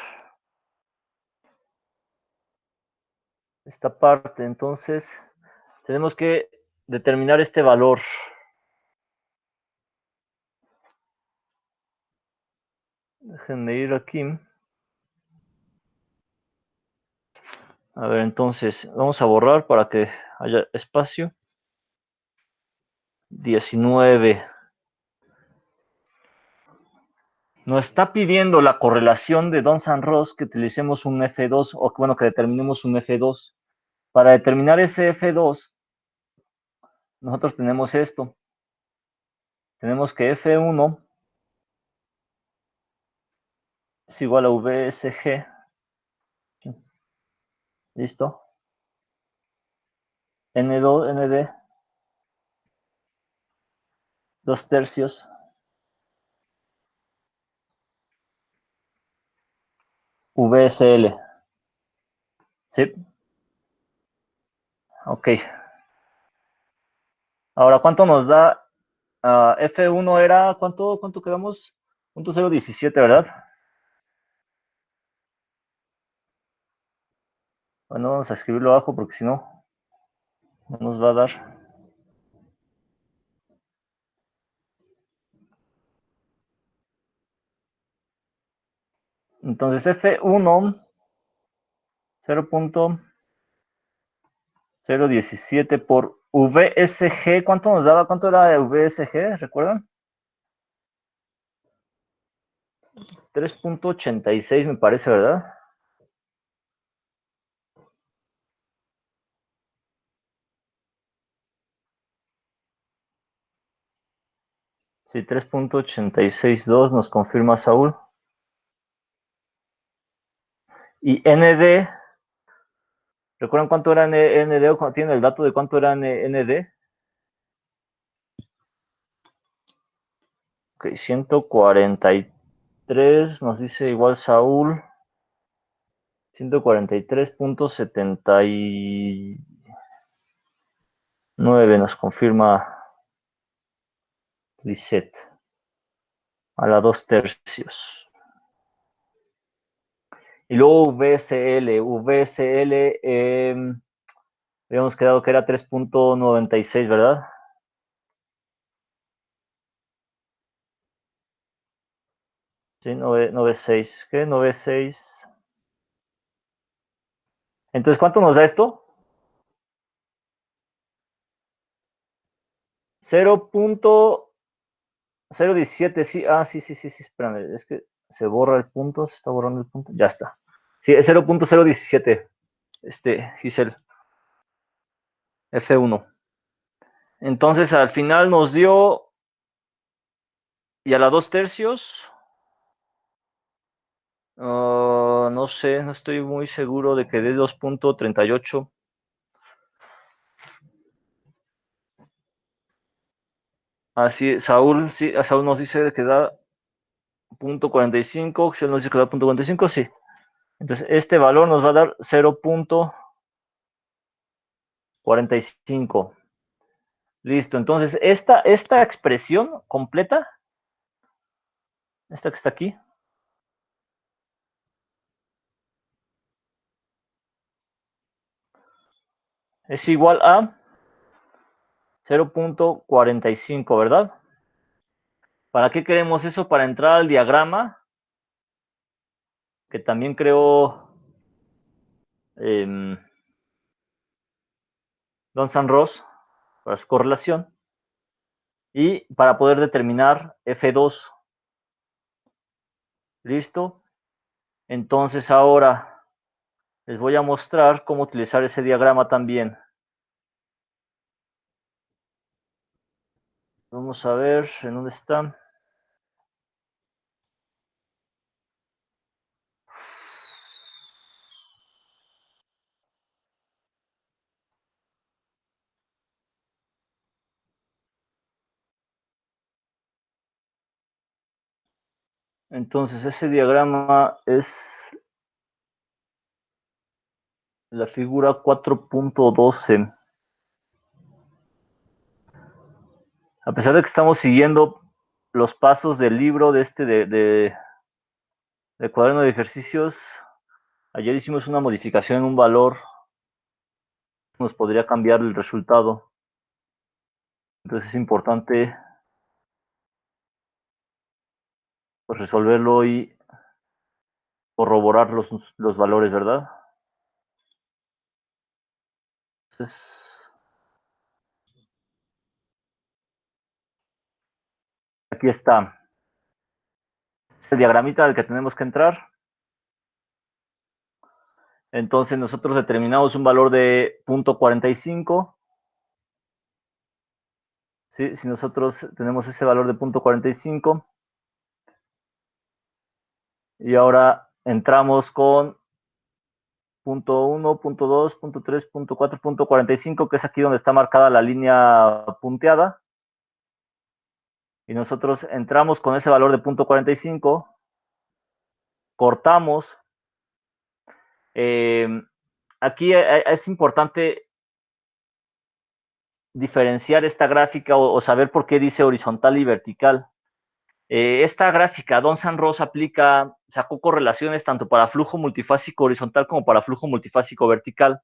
esta parte. Entonces, tenemos que determinar este valor. Déjenme ir aquí. A ver, entonces, vamos a borrar para que haya espacio. 19. Nos está pidiendo la correlación de Donsan-Ross que utilicemos un F2 o bueno, que determinemos un F2. Para determinar ese F2, nosotros tenemos esto. Tenemos que F1 es igual a VSG. ¿Listo? N2, ND, 2 tercios. VSL. ¿Sí? Ok. Ahora, ¿cuánto nos da? F1 era, ¿cuánto quedamos? Punto 017, ¿verdad? Bueno, vamos a escribirlo abajo porque si no, no nos va a dar. Entonces F1, 0.017 por VSG. ¿Cuánto nos daba? ¿Cuánto era de VSG? ¿Recuerdan? 3.86 me parece, ¿verdad? Sí, 3.862 nos confirma Saúl. Y ND, ¿recuerdan cuánto era ND o tienen el dato de cuánto era ND? Ok, 143 nos dice igual Saúl. 143.79 nos confirma reset a la 2/3. Y luego VSL, habíamos quedado que era 3.96, ¿verdad? Sí, 9.6. ¿Qué? 9.6. Entonces, ¿cuánto nos da esto? 0.017, sí. Ah, sí, espérame, es que se borra el punto, se está borrando el punto. Ya está. Sí, es 0.017. Giselle. F1. Entonces, al final nos dio. Y a la 2/3. No sé, no estoy muy seguro de que dé 2.38. Así, Saúl, sí, a Saúl nos dice que da 0.45, Giselle nos dice que da 0.45, sí. Entonces, este valor nos va a dar 0.45. Listo, entonces esta expresión completa, esta que está aquí, es igual a 0.45, ¿verdad? ¿Para qué queremos eso? Para entrar al diagrama, que también creo Don San Ross, para su correlación, y para poder determinar F2. ¿Listo? Entonces ahora les voy a mostrar cómo utilizar ese diagrama también. Vamos a ver en dónde está. Entonces ese diagrama es la figura 4.12. A pesar de que estamos siguiendo los pasos del libro de cuaderno de ejercicios, ayer hicimos una modificación en un valor, nos podría cambiar el resultado. Entonces es importante pues, resolverlo y corroborar los valores, ¿verdad? Entonces, aquí está. Es el diagramita al que tenemos que entrar. Entonces nosotros determinamos un valor de 0.45. ¿Sí? Si nosotros tenemos ese valor de 0.45 y ahora entramos con 0.1, 0.2, 0.3, 0.4, 0.45, que es aquí donde está marcada la línea punteada. Y nosotros entramos con ese valor de 0.45, cortamos. Aquí es importante diferenciar esta gráfica o saber por qué dice horizontal y vertical. Esta gráfica, Don San Ross sacó correlaciones tanto para flujo multifásico horizontal como para flujo multifásico vertical.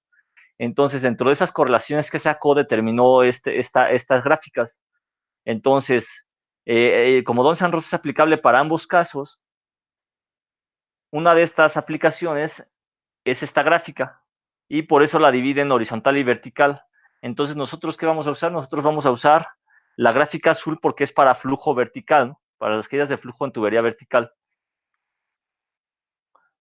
Entonces, dentro de esas correlaciones que sacó, determinó estas gráficas. Entonces, como Don San Ross es aplicable para ambos casos, una de estas aplicaciones es esta gráfica y por eso la divide en horizontal y vertical. Entonces, ¿nosotros qué vamos a usar? Nosotros vamos a usar la gráfica azul porque es para flujo vertical, ¿no? Para las caídas de flujo en tubería vertical.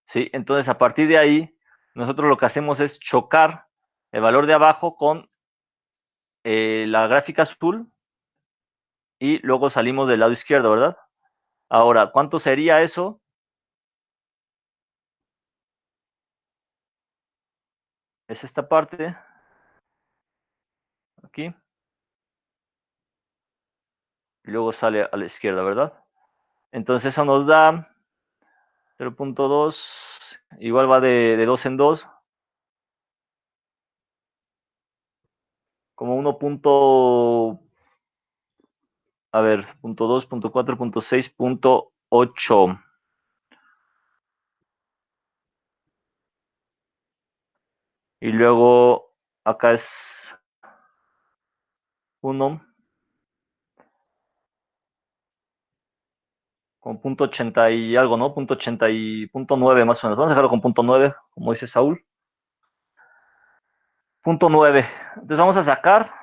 ¿Sí? Entonces, a partir de ahí, nosotros lo que hacemos es chocar el valor de abajo con la gráfica azul y luego salimos del lado izquierdo, ¿verdad? Ahora, ¿cuánto sería eso? Es esta parte, aquí, y luego sale a la izquierda, ¿verdad? Entonces, eso nos da 0.2, igual va de 2 en 2, como 1. A ver, punto 2, punto 4, punto 6, punto 8. Y luego acá es 1 con punto 80 y algo, ¿no? Punto 80 y punto 9 más o menos. Vamos a dejarlo con punto 9, como dice Saúl. Punto 9. Entonces vamos a sacar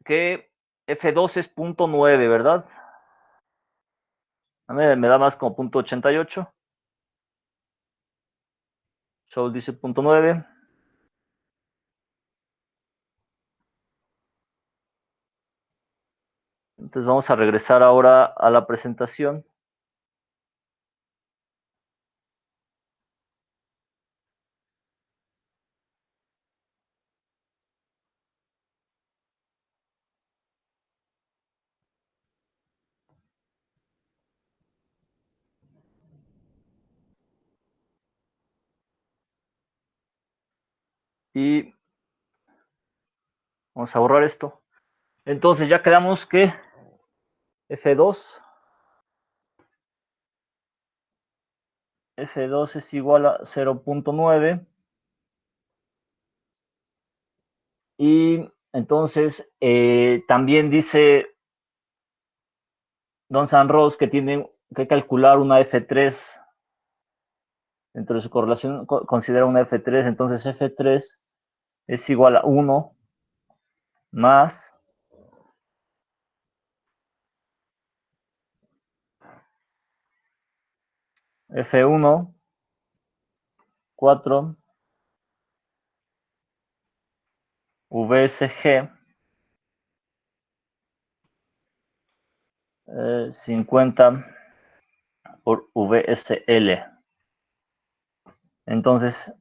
que F2 es punto 9, ¿verdad? A mí me da más como punto 88. Saúl dice punto 9. Entonces vamos a regresar ahora a la presentación. Y vamos a borrar esto. Entonces ya quedamos que F2 es igual a 0.9. Y entonces también dice Don San Ross que tiene que calcular una F3. Dentro de su correlación considera una F3. Entonces F3 es igual a 1 más F1, 4, VSG, 50 por VSL. Entonces,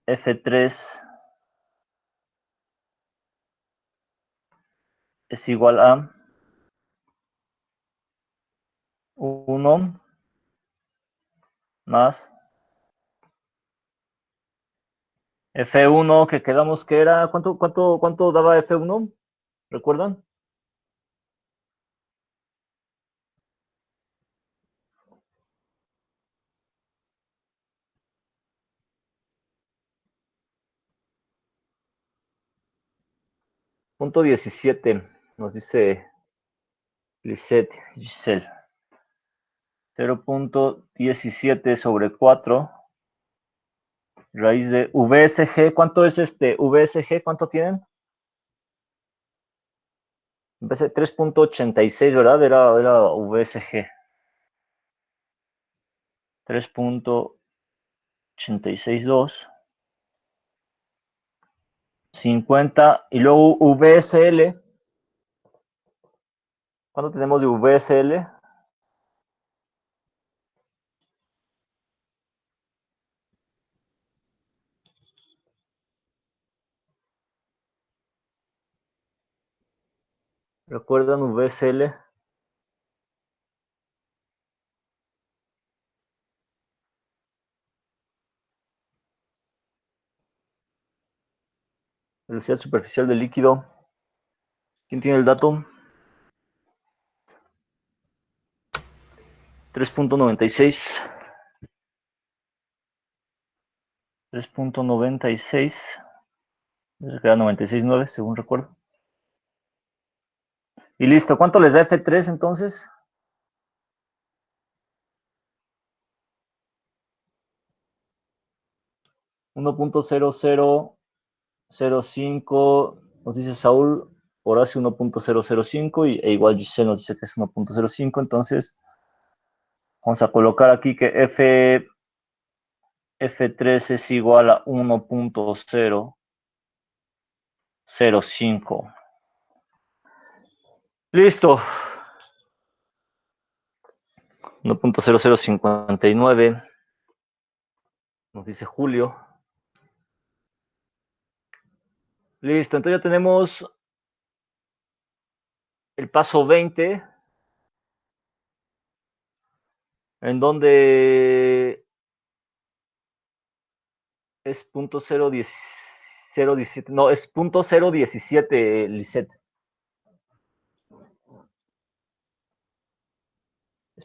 F3 es igual a 1 más F1, que quedamos que era, ¿cuánto daba F1? ¿Recuerdan? Punto 17, nos dice Lisette Giselle. 0.17 sobre 4 raíz de VSG. ¿Cuánto es VSG? ¿Cuánto tienen? 3.86, ¿verdad? Era VSG. 3.862. 50. Y luego VSL. ¿Cuánto tenemos de VSL? ¿Recuerdan VSL? Velocidad superficial del líquido. ¿Quién tiene el dato? 3.96. 3.96. Queda 96.9, según recuerdo. Y listo. ¿Cuánto les da F3 entonces? .0005, nos dice Saúl, Horacio 1.005 e igual Giselle nos dice que es 1.05. Entonces vamos a colocar aquí que F3 es igual a 1.005. Listo. 1.0059, nos dice Julio. Listo, entonces ya tenemos el paso 20, en donde es .017, no, es .017, Lisette.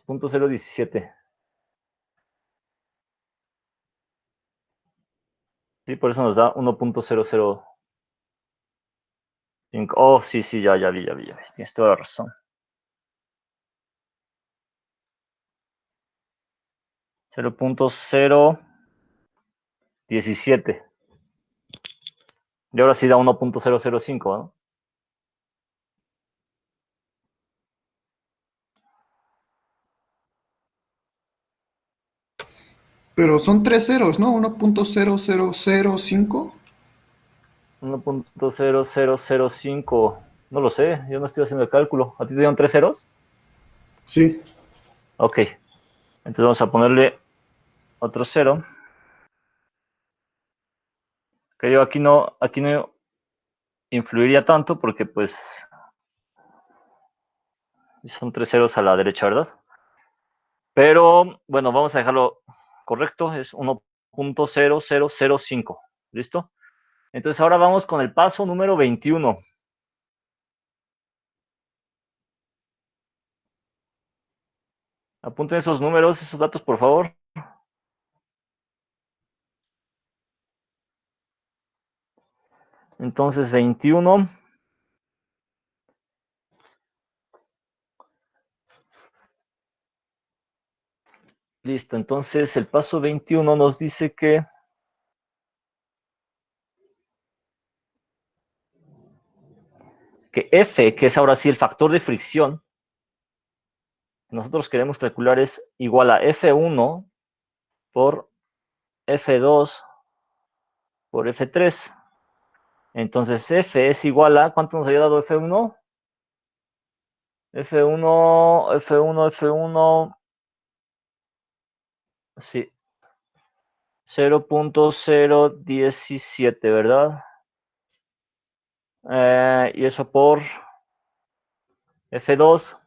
0.017. Sí, por eso nos da 1.005. Oh, sí, ya vi. Tienes toda la razón. 0.017. Y ahora sí da 1.005, ¿no? Pero son tres ceros, ¿no? 1.00005. 1.00005. No lo sé, yo no estoy haciendo el cálculo. ¿A ti te dieron 3 ceros? Sí. Ok. Entonces vamos a ponerle otro 0. Que yo aquí no influiría tanto porque pues son 3 ceros a la derecha, ¿verdad? Pero bueno, vamos a dejarlo correcto, es 1.00005. ¿Listo? Entonces ahora vamos con el paso número 21. Apunten esos números, esos datos, por favor. Entonces 21. Listo, entonces el paso 21 nos dice que F, que es ahora sí el factor de fricción, que nosotros queremos calcular es igual a F1 por F2 por F3. Entonces F es igual a, ¿cuánto nos había dado F1? F1, sí, 0.017, ¿verdad? Y eso por F2,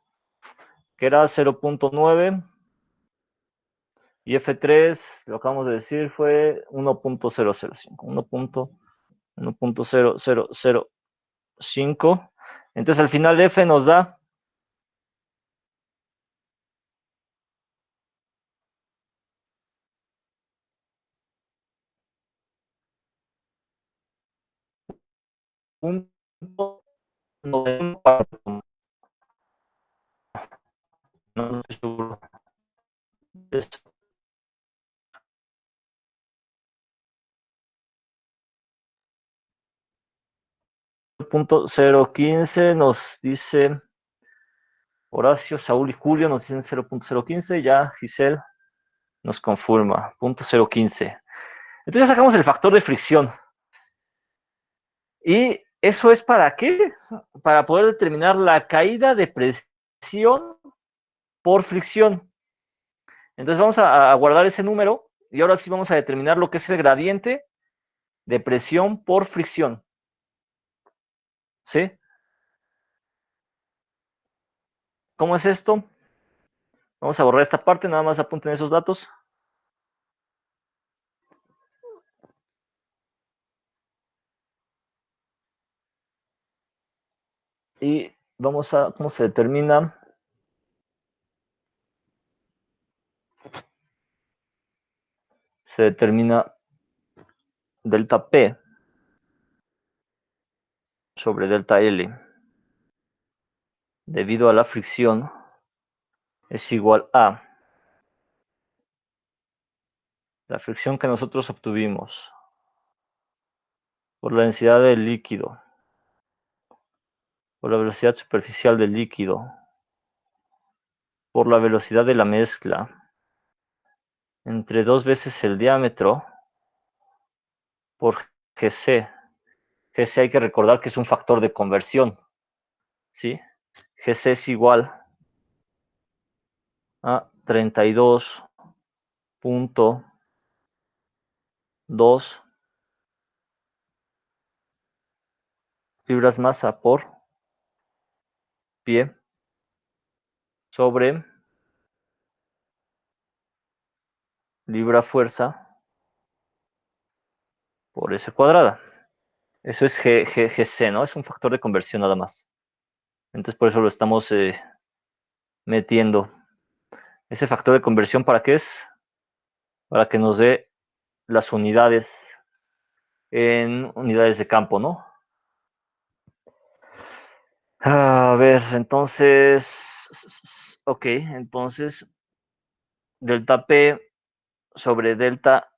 que era 0.9, y F3, lo acabamos de decir, fue 1.005, 1.0005. Entonces al final F nos da 1.94. No estoy seguro. 0.015 nos dice Horacio, Saúl y Julio nos dicen 0.015, ya Giselle nos confirma, 0.015. Entonces ya sacamos el factor de fricción. ¿Y eso es para qué? Para poder determinar la caída de presión por fricción. Entonces vamos a guardar ese número y ahora sí vamos a determinar lo que es el gradiente de presión por fricción. ¿Sí? ¿Cómo es esto? Vamos a borrar esta parte, nada más apunten esos datos. Y vamos a, ¿cómo se determina? Se determina delta P sobre delta L debido a la fricción es igual a la fricción que nosotros obtuvimos por la densidad del líquido, por la velocidad superficial del líquido, por la velocidad de la mezcla, entre 2 veces el diámetro por Gc. Gc hay que recordar que es un factor de conversión, ¿sí? Gc es igual a 32.2 libras masa por pie sobre libra fuerza por S cuadrada. Eso es Gc, ¿no? Es un factor de conversión nada más. Entonces por eso lo estamos metiendo. Ese factor de conversión, ¿para qué es? Para que nos dé las unidades en unidades de campo, ¿no? A ver, entonces, ok, entonces delta P sobre delta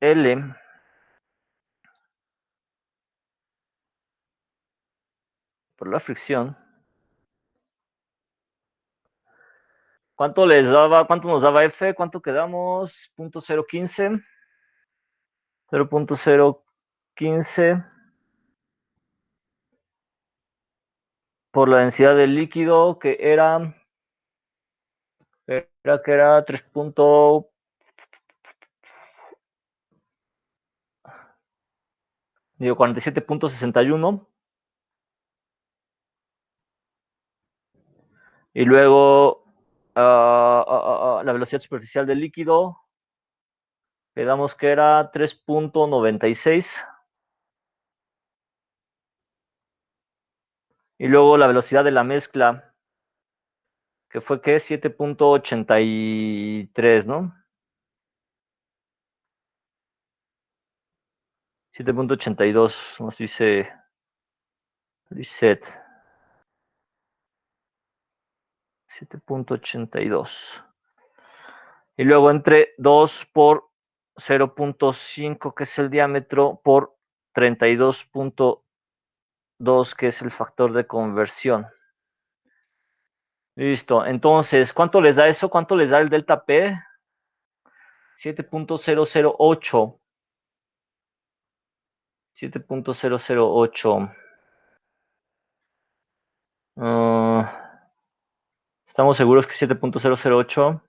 L por la fricción. ¿Cuánto les daba? ¿Cuánto nos daba F? ¿Cuánto quedamos? 0.015. 0.015 por la densidad del líquido, que era 3. Digo, 47.61. Y luego la velocidad superficial del líquido, quedamos que era 3.96. Y luego la velocidad de la mezcla, que fue que 7.83, ¿no? 7.82, nos dice reset. 7.82. Y luego entre 2 por 0.5, que es el diámetro, por 32.2, que es el factor de conversión. Listo. Entonces, ¿cuánto les da eso? ¿Cuánto les da el delta P? 7.008. 7.008. ¿Estamos seguros que 7.008?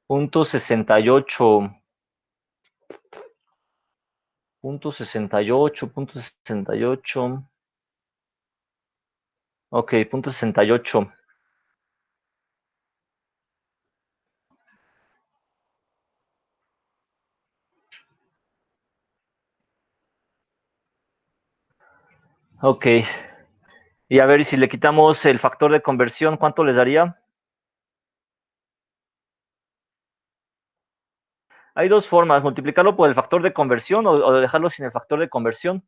Punto 68. Punto 68. Punto 68. Ok, punto 68. Ok. Y a ver, si le quitamos el factor de conversión, ¿cuánto les daría? Hay dos formas, multiplicarlo por el factor de conversión o dejarlo sin el factor de conversión.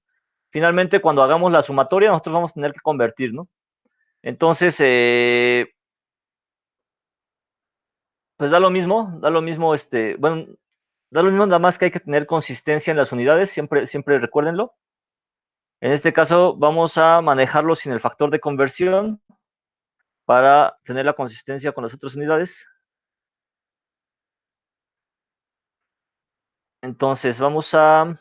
Finalmente, cuando hagamos la sumatoria, nosotros vamos a tener que convertir, ¿no? Entonces, pues da lo mismo, bueno, da lo mismo, nada más que hay que tener consistencia en las unidades, siempre recuérdenlo. En este caso, vamos a manejarlo sin el factor de conversión para tener la consistencia con las otras unidades. Entonces, vamos a...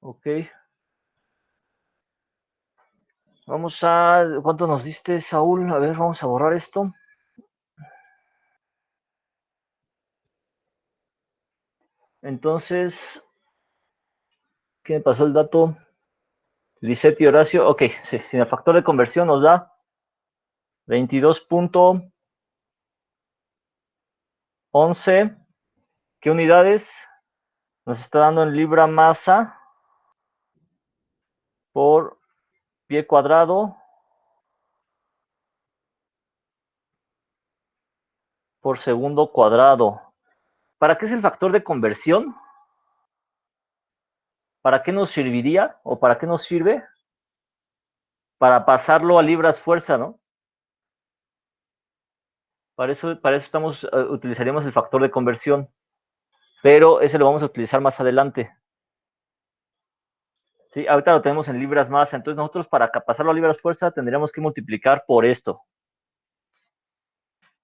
Ok. Vamos a... ¿Cuánto nos diste, Saúl? A ver, vamos a borrar esto. Entonces, ¿qué me pasó el dato? Lisette y Horacio. Ok, sí, sin el factor de conversión nos da 22.11. ¿Qué unidades? Nos está dando en libra masa por pie cuadrado por segundo cuadrado. ¿Para qué es el factor de conversión? ¿Para qué nos serviría o para qué nos sirve? Para pasarlo a libras fuerza, ¿no? Para eso utilizaríamos el factor de conversión, pero ese lo vamos a utilizar más adelante. Sí, ahorita lo tenemos en libras masa, entonces nosotros para pasarlo a libras fuerza tendríamos que multiplicar por esto.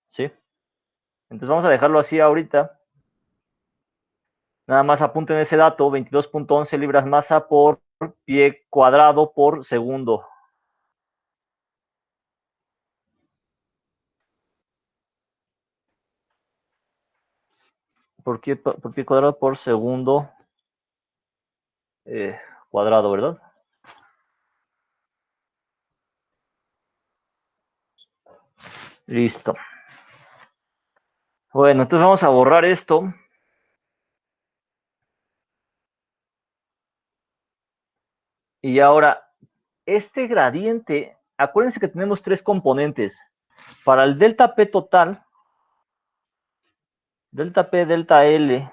¿Sí? Entonces vamos a dejarlo así ahorita. Nada más apunten ese dato, 22.11 libras masa por pie cuadrado por segundo. Por pie cuadrado por segundo cuadrado, ¿verdad? Listo. Bueno, entonces vamos a borrar esto. Y ahora, este gradiente, acuérdense que tenemos tres componentes. Para el delta P total, delta P, delta L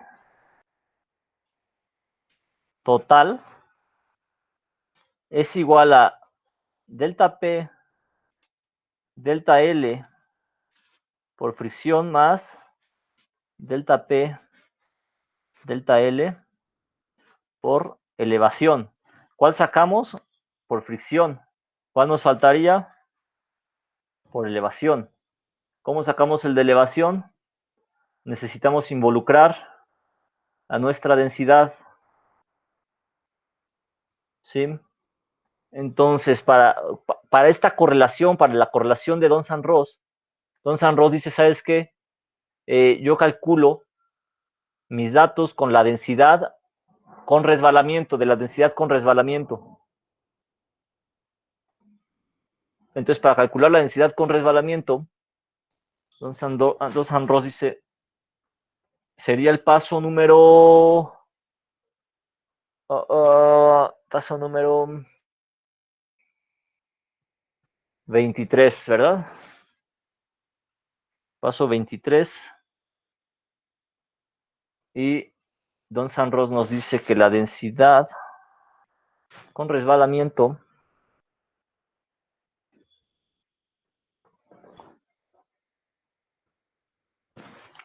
total es igual a delta P, delta L por fricción más delta P, delta L por elevación. ¿Cuál sacamos? Por fricción. ¿Cuál nos faltaría? Por elevación. ¿Cómo sacamos el de elevación? Necesitamos involucrar a nuestra densidad. ¿Sí? Entonces, para esta correlación, para la correlación de Don Ross dice, ¿sabes qué? Yo calculo mis datos con la densidad con resbalamiento, de la densidad con resbalamiento. Entonces, para calcular la densidad con resbalamiento, Don Ross dice, sería el paso número... paso número 23, ¿verdad? Paso 23. Y Don Ross nos dice que la densidad con resbalamiento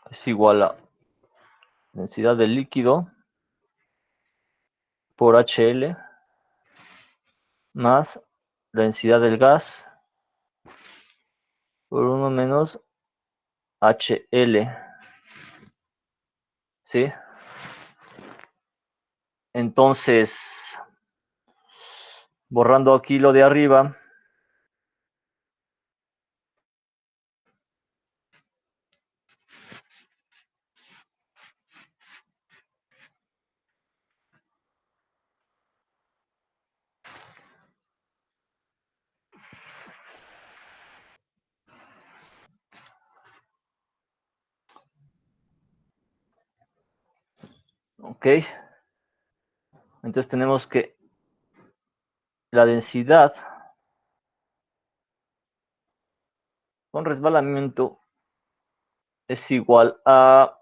es igual a densidad del líquido por HL más la densidad del gas por 1 menos HL. ¿Sí? Entonces, borrando aquí lo de arriba, ok, entonces tenemos que la densidad con resbalamiento es igual a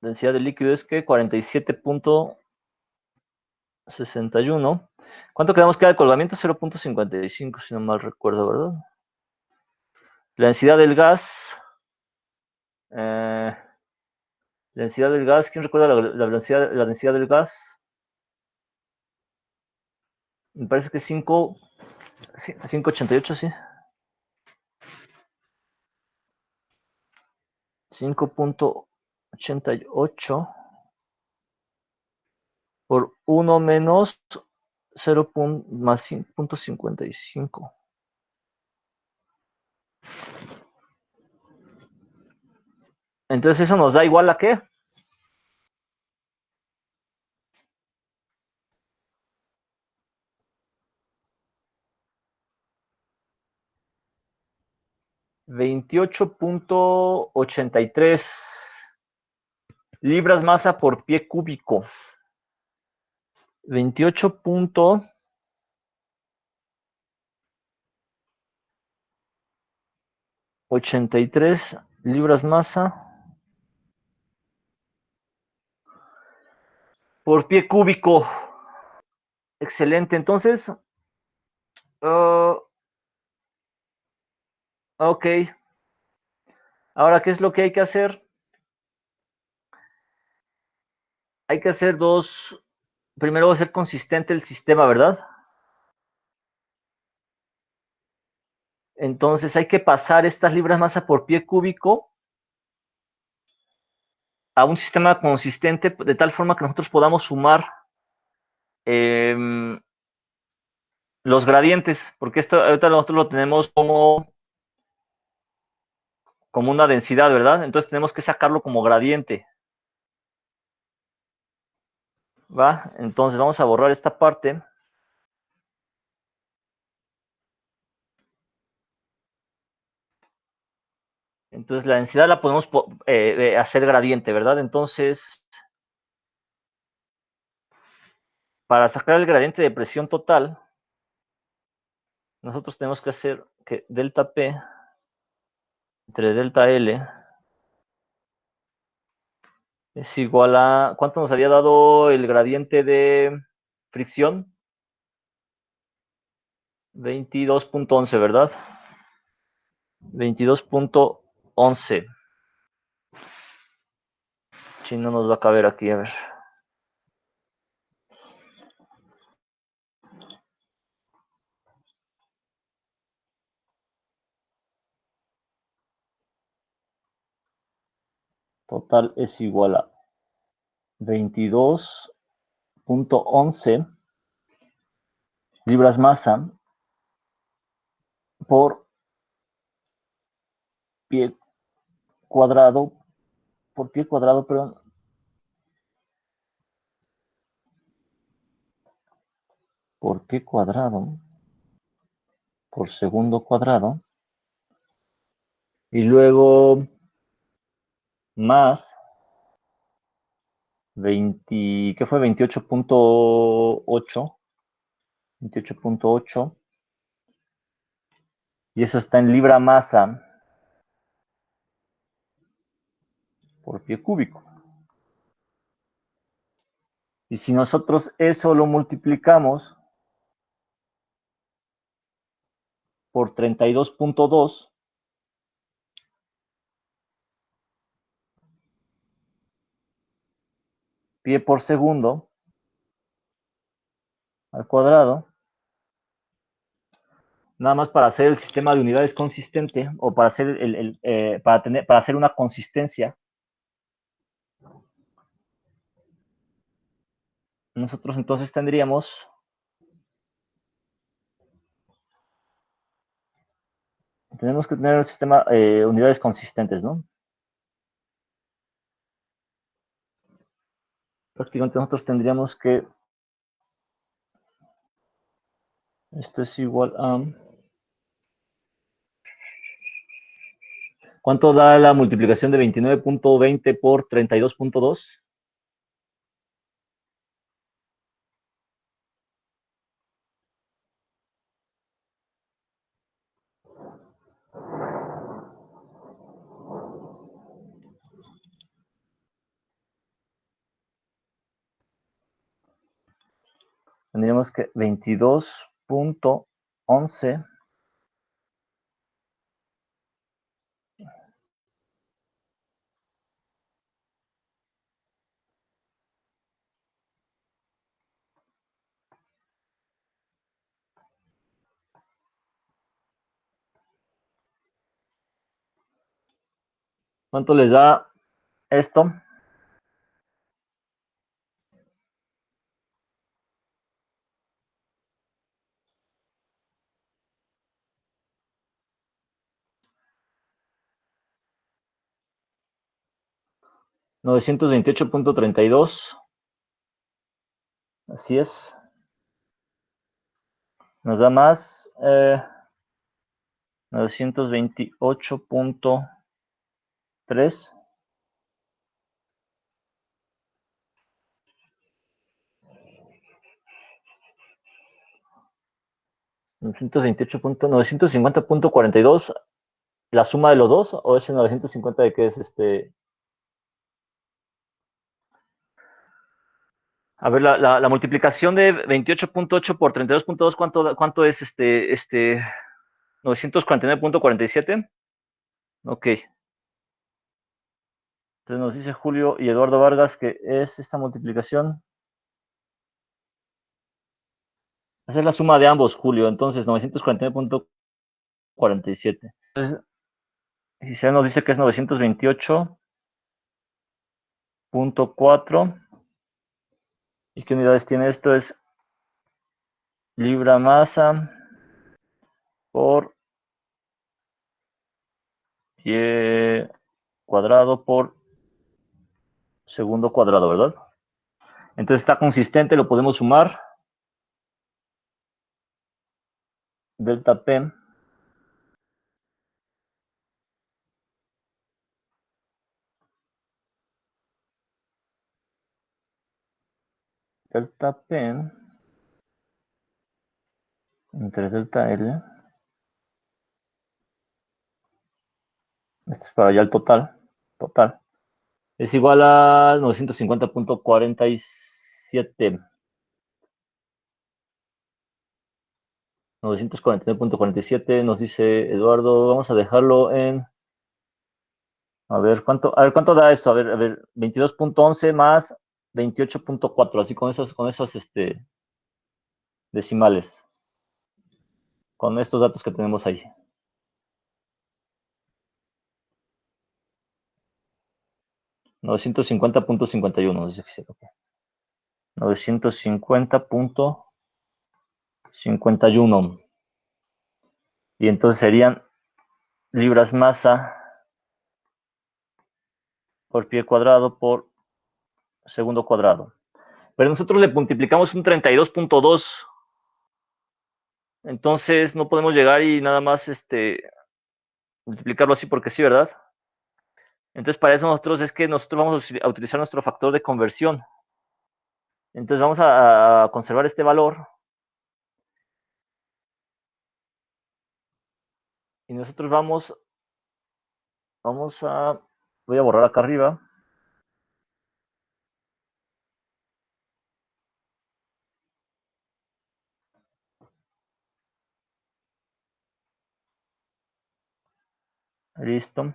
densidad del líquido, es que 47.61. ¿Cuánto quedamos que da el colgamiento? 0.55, si no mal recuerdo, ¿verdad? La densidad del gas, ¿quién recuerda la densidad del gas? Me parece que 5.88, sí. 5.88 por 1 menos 0. Más 5.55. Entonces eso nos da igual a ¿qué? $28.83 libras masa por pie cúbico. 28.83 libras masa por pie cúbico. Excelente. Entonces, ok. Ahora, ¿qué es lo que hay que hacer? Hay que hacer dos. Primero, hacer consistente el sistema, ¿verdad? Entonces, hay que pasar estas libras masa por pie cúbico a un sistema consistente de tal forma que nosotros podamos sumar los gradientes, porque esto ahorita nosotros lo tenemos como una densidad, ¿verdad? Entonces tenemos que sacarlo como gradiente. ¿Va? Entonces vamos a borrar esta parte. Entonces la densidad la podemos hacer gradiente, ¿verdad? Entonces, para sacar el gradiente de presión total, nosotros tenemos que hacer que delta P entre delta L es igual a... ¿Cuánto nos había dado el gradiente de fricción? 22.11, ¿verdad? 22.11. Si no nos va a caber aquí, a ver. Total es igual a 22.11 libras masa por pie cuadrado, perdón, por pie cuadrado, por segundo cuadrado, y luego más 20, ¿qué fue? 28.8, y eso está en libra masa por pie cúbico. Y si nosotros eso lo multiplicamos por 32.2, pie por segundo al cuadrado, nada más para hacer el sistema de unidades consistente o para hacer para hacer una consistencia, nosotros entonces tenemos que tener el sistema unidades consistentes, ¿no? Prácticamente nosotros tendríamos que esto es igual a... ¿Cuánto da la multiplicación de 29.20 por 32.2? Tendríamos que 22.11 ¿cuánto les da esto? $928.32. Así es. Nos da más 928.3. $950.42. ¿La suma de los dos? ¿O ese 950 de qué es este? A ver, la multiplicación de 28.8 por 32.2, ¿cuánto es 949.47? Ok. Entonces nos dice Julio y Eduardo Vargas que es esta multiplicación. Esa es la suma de ambos, Julio. Entonces, 949.47. Entonces, Giselle nos dice que es 928.4. ¿Y qué unidades tiene esto? Es libra masa por pie cuadrado por segundo cuadrado, ¿verdad? Entonces está consistente, lo podemos sumar. Delta P delta P entre delta L. Esto es para allá el total. Es igual a 950.47. 949.47 nos dice Eduardo. Vamos a dejarlo en. A ver, ¿cuánto da esto? A ver, 22.11 más 28.4, así con esos decimales. Con estos datos que tenemos ahí. 950.51, dice que sí. 950.51. Y entonces serían libras masa por pie cuadrado por segundo cuadrado. Pero nosotros le multiplicamos un 32.2. Entonces no podemos llegar y nada más multiplicarlo así porque sí, ¿verdad? Entonces para eso nosotros vamos a utilizar nuestro factor de conversión. Entonces vamos a conservar este valor. Y nosotros voy a borrar acá arriba. Listo.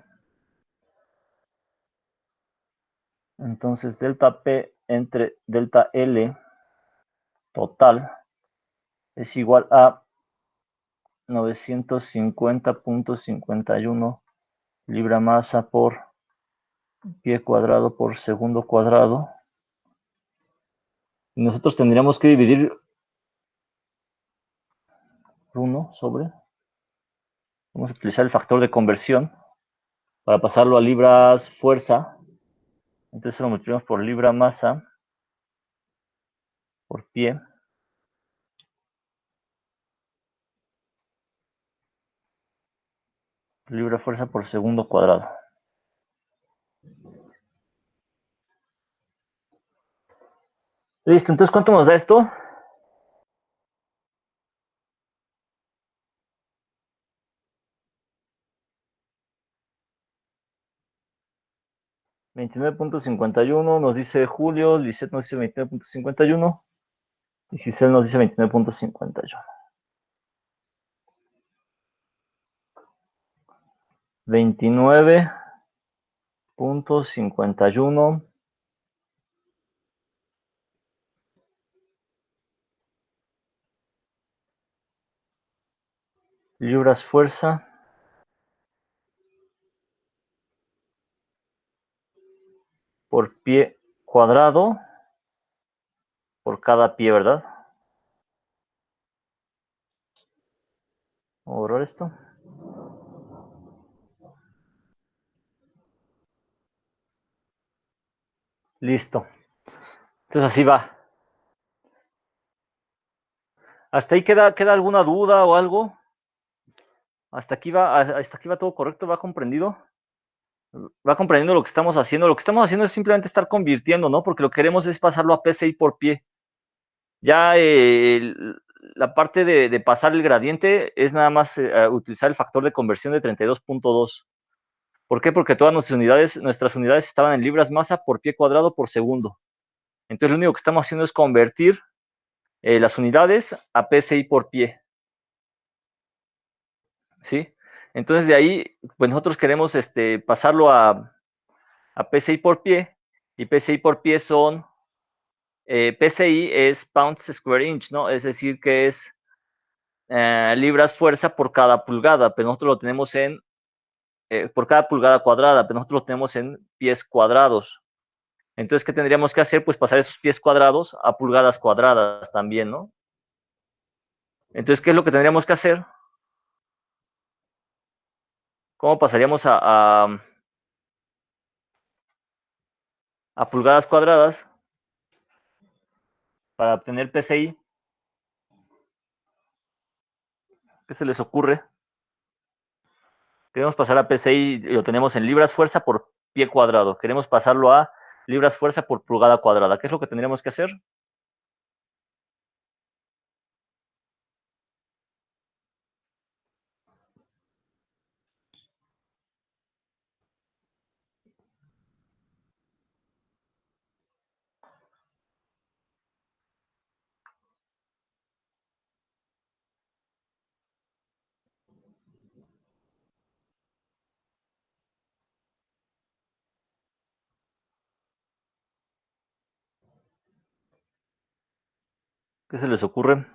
Entonces delta P entre delta L total es igual a 950.51 libra masa por pie cuadrado por segundo cuadrado. Y nosotros tendríamos que dividir 1 sobre. Vamos a utilizar el factor de conversión para pasarlo a libras fuerza. Entonces lo multiplicamos por libra masa por pie. Libra fuerza por segundo cuadrado. Listo, entonces ¿cuánto nos da esto? $29.51, nos dice Julio, Lisette nos dice 29.51 y Giselle nos dice 29.51. 29.51 libras fuerza por pie cuadrado por cada pie, ¿verdad? Vamos a borrar esto. Listo. Entonces así va. ¿Hasta ahí queda alguna duda o algo? ¿Hasta aquí va todo correcto? ¿Va comprendido? ¿Va comprendiendo lo que estamos haciendo? Lo que estamos haciendo es simplemente estar convirtiendo, ¿no? Porque lo que queremos es pasarlo a PCI por pie. Ya la parte de pasar el gradiente es nada más utilizar el factor de conversión de 32.2. ¿Por qué? Porque todas nuestras unidades estaban en libras masa por pie cuadrado por segundo. Entonces lo único que estamos haciendo es convertir las unidades a PSI por pie. ¿Sí? Entonces de ahí, pues nosotros queremos pasarlo a PSI por pie, y PSI por pie son, PSI es pounds square inch, ¿no? Es decir, que es libras fuerza por cada pulgada, pero nosotros lo tenemos por cada pulgada cuadrada, pero nosotros lo tenemos en pies cuadrados. Entonces, ¿qué tendríamos que hacer? Pues pasar esos pies cuadrados a pulgadas cuadradas también, ¿no? Entonces, ¿qué es lo que tendríamos que hacer? ¿Cómo pasaríamos a pulgadas cuadradas para obtener PSI? ¿Qué se les ocurre? Queremos pasar a PSI y lo tenemos en libras fuerza por pie cuadrado. Queremos pasarlo a libras fuerza por pulgada cuadrada. ¿Qué es lo que tendríamos que hacer? ¿Qué se les ocurre?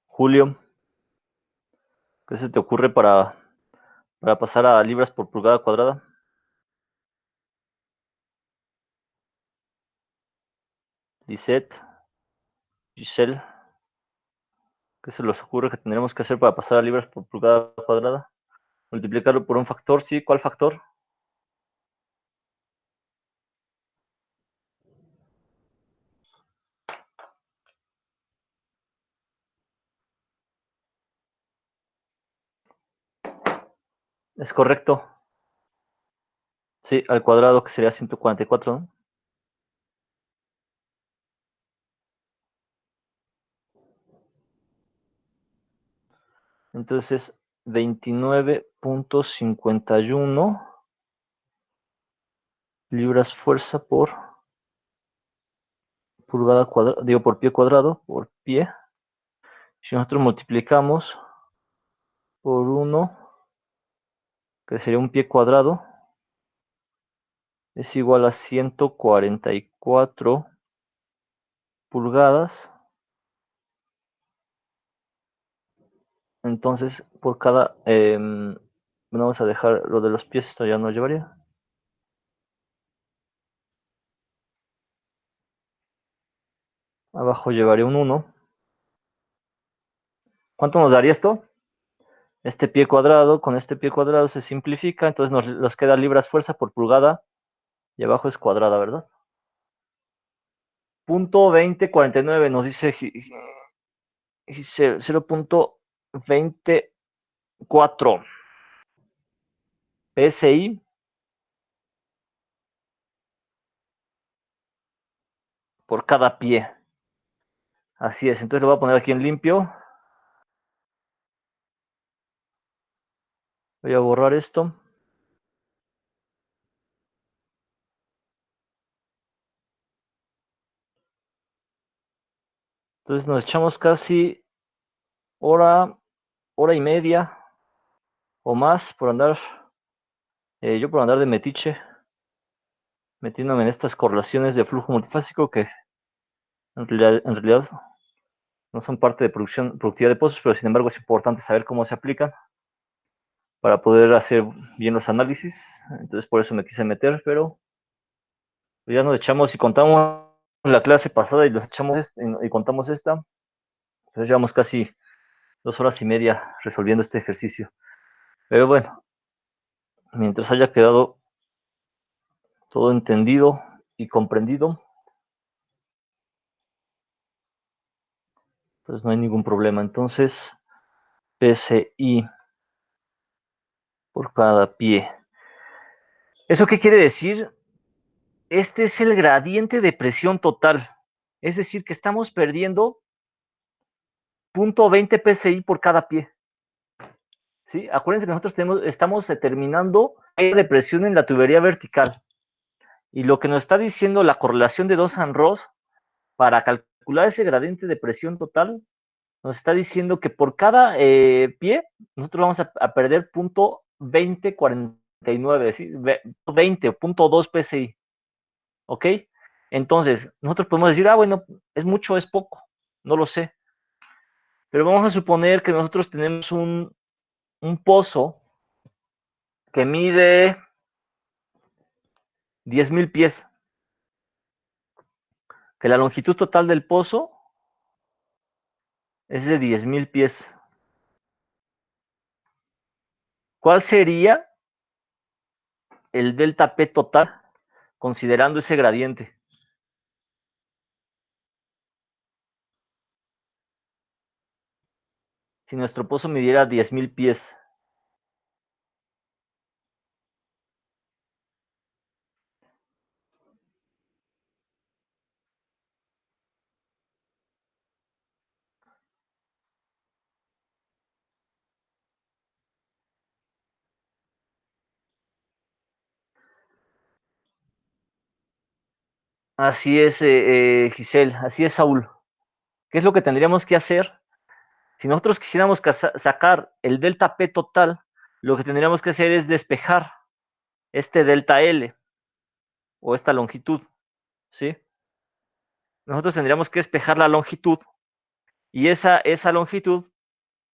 Julio, ¿qué se te ocurre para pasar a libras por pulgada cuadrada? Lisette, Giselle, ¿qué se les ocurre que tendremos que hacer para pasar a libras por pulgada cuadrada? Multiplicarlo por un factor, ¿sí? ¿Cuál factor? Es correcto. Sí, al cuadrado, que sería 144, ¿no? Entonces, 29.51 libras fuerza por pulgada cuadrada, digo, por pie cuadrado, por pie. Si nosotros multiplicamos por 1, que sería un pie cuadrado, es igual a 144 pulgadas. Entonces, por cada... vamos a dejar lo de los pies, esto ya no llevaría. Abajo llevaría un 1. ¿Cuánto nos daría esto? Este pie cuadrado con este pie cuadrado se simplifica, entonces nos queda libras fuerza por pulgada y abajo es cuadrada, ¿verdad? Punto 2049 nos dice 0.24 PSI por cada pie. Así es, entonces lo voy a poner aquí en limpio. Voy a borrar esto. Entonces nos echamos casi hora y media o más por andar, yo por andar de metiche, metiéndome en estas correlaciones de flujo multifásico que en realidad no son parte de productividad de pozos, pero sin embargo es importante saber cómo se aplican para poder hacer bien los análisis. Entonces por eso me quise meter, pero ya nos echamos y contamos la clase pasada y y contamos esta. Entonces llevamos casi 2 horas y media resolviendo este ejercicio. Pero bueno, mientras haya quedado todo entendido y comprendido, pues no hay ningún problema. Entonces, PSI por cada pie. ¿Eso qué quiere decir? Este es el gradiente de presión total. Es decir, que estamos perdiendo 0.20 PSI por cada pie. ¿Sí? Acuérdense que nosotros estamos determinando la presión en la tubería vertical. Y lo que nos está diciendo la correlación de Dawson-Ross para calcular ese gradiente de presión total, nos está diciendo que por cada pie, nosotros vamos a perder 0.2049, ¿sí? 20 o 0.2 PSI. ¿Ok? Entonces, nosotros podemos decir, bueno, es mucho, es poco, no lo sé. Pero vamos a suponer que nosotros tenemos un pozo que mide 10,000 pies, que la longitud total del pozo es de 10,000 pies. ¿Cuál sería el delta P total considerando ese gradiente? Si nuestro pozo midiera 10,000 pies. Así es, Giselle, así es, Saúl. ¿Qué es lo que tendríamos que hacer? Si nosotros quisiéramos sacar el delta P total, lo que tendríamos que hacer es despejar este delta L o esta longitud, ¿sí? nosotros tendríamos que despejar la longitud, y esa longitud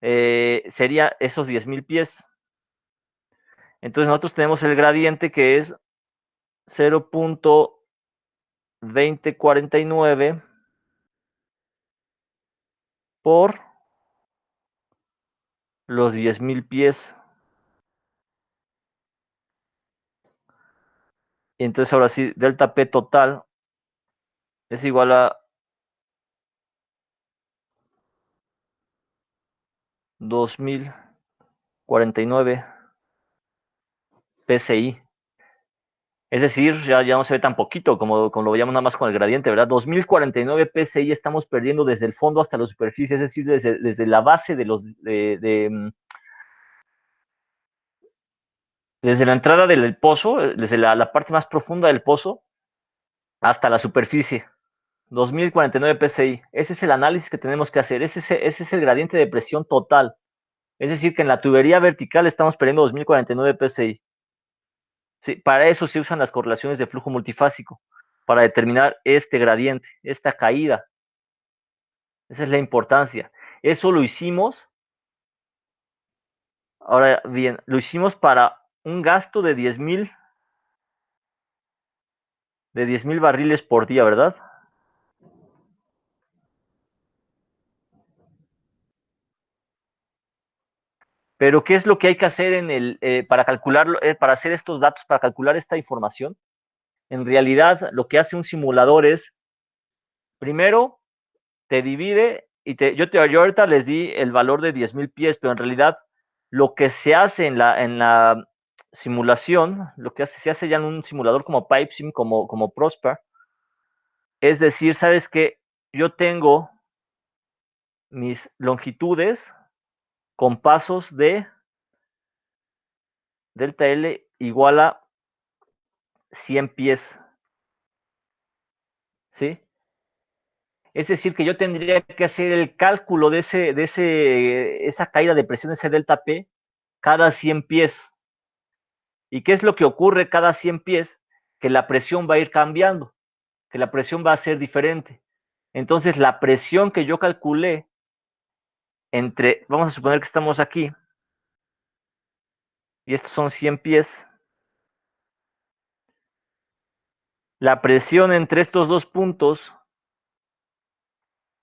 sería esos 10.000 pies. Entonces nosotros tenemos el gradiente que es 0.2049 por los 10.000 pies. Y entonces ahora sí, delta P total es igual a 2049 PSI. Es decir, ya no se ve tan poquito como lo veíamos nada más con el gradiente, ¿verdad? 2049 PSI estamos perdiendo desde el fondo hasta la superficie, es decir, desde la base desde la entrada del pozo, desde la parte más profunda del pozo, hasta la superficie. 2049 PSI. Ese es el análisis que tenemos que hacer. Ese es el gradiente de presión total. Es decir, que en la tubería vertical estamos perdiendo 2049 PSI. Sí, para eso se usan las correlaciones de flujo multifásico, para determinar este gradiente, esta caída. Esa es la importancia. Eso lo hicimos, ahora bien, lo hicimos para un gasto de 10.000 barriles por día, ¿verdad? Pero ¿qué es lo que hay que hacer para calcularlo, para hacer estos datos, para calcular esta información? En realidad, lo que hace un simulador es, primero, te divide, yo ahorita les di el valor de 10.000 pies, pero en realidad lo que se hace en la simulación, se hace ya en un simulador como PipeSim, como Prosper, es decir, ¿sabes qué? Yo tengo mis longitudes con pasos de delta L igual a 100 pies, ¿sí? Es decir, que yo tendría que hacer el cálculo de esa caída de presión, ese delta P, cada 100 pies. ¿Y qué es lo que ocurre cada 100 pies? Que la presión va a ir cambiando, que la presión va a ser diferente. Entonces, la presión que yo calculé vamos a suponer que estamos aquí, y estos son 100 pies, la presión entre estos dos puntos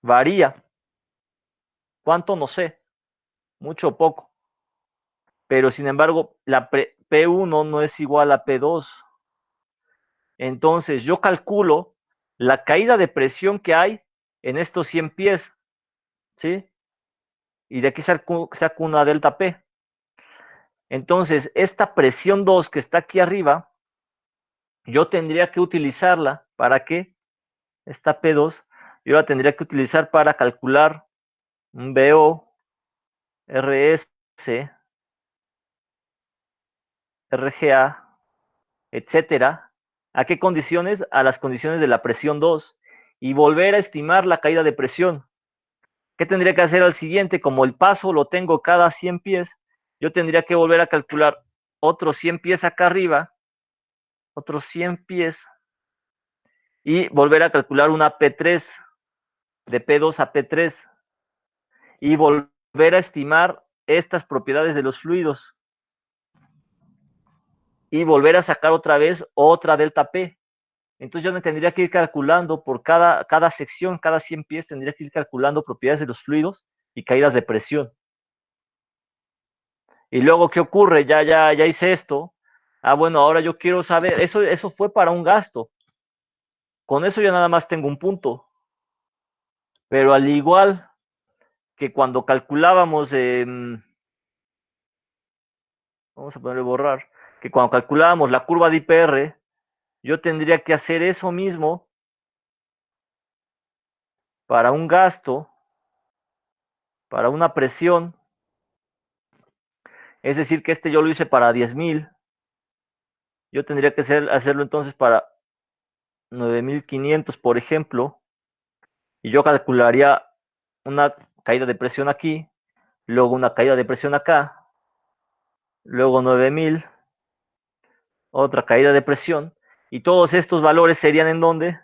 varía. ¿Cuánto? No sé, mucho o poco. Pero sin embargo, la P1 no es igual a P2. Entonces, yo calculo la caída de presión que hay en estos 100 pies, ¿sí? Y de aquí saco una delta P. Entonces, esta presión 2 que está aquí arriba, yo tendría que utilizarla, ¿para qué? Esta P2, yo la tendría que utilizar para calcular un BO, RS, RGA, etcétera. ¿A qué condiciones? A las condiciones de la presión 2 y volver a estimar la caída de presión. ¿Qué tendría que hacer al siguiente? Como el paso lo tengo cada 100 pies, yo tendría que volver a calcular otros 100 pies acá arriba, otros 100 pies, y volver a calcular una P3, de P2 a P3, y volver a estimar estas propiedades de los fluidos, y volver a sacar otra vez otra delta P. Entonces yo me tendría que ir calculando por cada sección, cada 100 pies, tendría que ir calculando propiedades de los fluidos y caídas de presión. Y luego, ¿qué ocurre? Ya hice esto. Ah, bueno, ahora yo quiero saber, eso fue para un gasto. Con eso ya nada más tengo un punto. Pero al igual que cuando calculábamos, vamos a ponerle borrar, que cuando calculábamos la curva de IPR, yo tendría que hacer eso mismo para un gasto, para una presión. Es decir, que yo lo hice para 10.000. Yo tendría que hacerlo entonces para 9.500, por ejemplo. Y yo calcularía una caída de presión aquí, luego una caída de presión acá, luego 9.000, otra caída de presión, y todos estos valores serían ¿en dónde?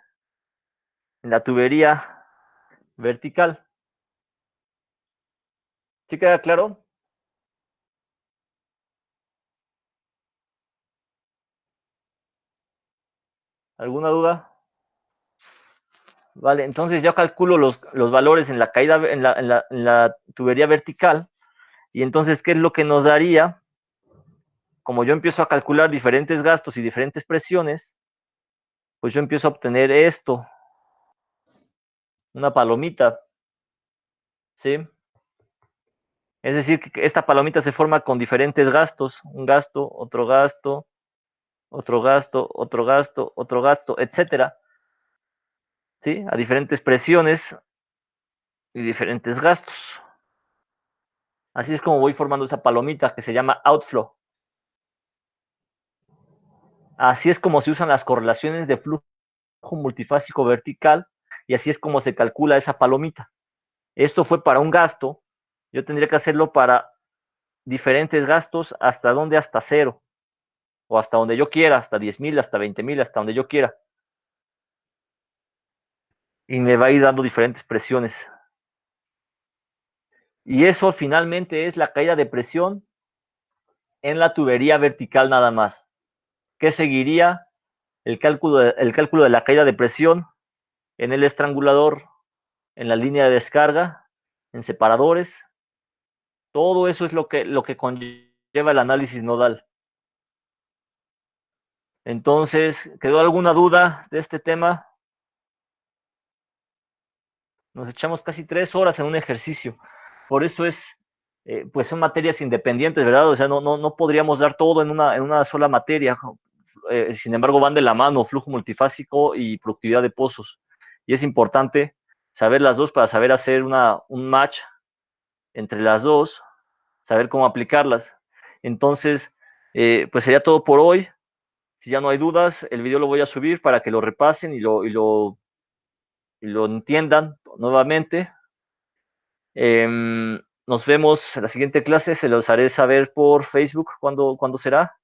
en la tubería vertical. ¿Sí queda claro? ¿Alguna duda? Vale, entonces yo calculo los valores en la caída, en la tubería vertical, y entonces, ¿qué es lo que nos daría? Como yo empiezo a calcular diferentes gastos y diferentes presiones, pues yo empiezo a obtener esto, una palomita, ¿sí? Es decir, que esta palomita se forma con diferentes gastos, un gasto, otro gasto, otro gasto, otro gasto, otro gasto, etcétera, ¿sí? A diferentes presiones y diferentes gastos. Así es como voy formando esa palomita que se llama outflow. Así es como se usan las correlaciones de flujo multifásico vertical y así es como se calcula esa palomita. Esto fue para un gasto, yo tendría que hacerlo para diferentes gastos, ¿hasta dónde? Hasta cero, o hasta donde yo quiera, hasta 10,000, hasta 20,000, hasta donde yo quiera. Y me va a ir dando diferentes presiones. Y eso finalmente es la caída de presión en la tubería vertical nada más. ¿Qué seguiría? El cálculo de la caída de presión en el estrangulador, en la línea de descarga, en separadores. Todo eso es lo que conlleva el análisis nodal. Entonces, ¿quedó alguna duda de este tema? Nos echamos casi 3 horas en un ejercicio. Por eso pues son materias independientes, ¿verdad? O sea, no podríamos dar todo en una sola materia. Sin embargo, van de la mano flujo multifásico y productividad de pozos. Y es importante saber las dos para saber hacer un match entre las dos, saber cómo aplicarlas. Entonces, pues sería todo por hoy. Si ya no hay dudas, el video lo voy a subir para que lo repasen y lo entiendan nuevamente. Nos vemos en la siguiente clase, se los haré saber por Facebook cuándo será.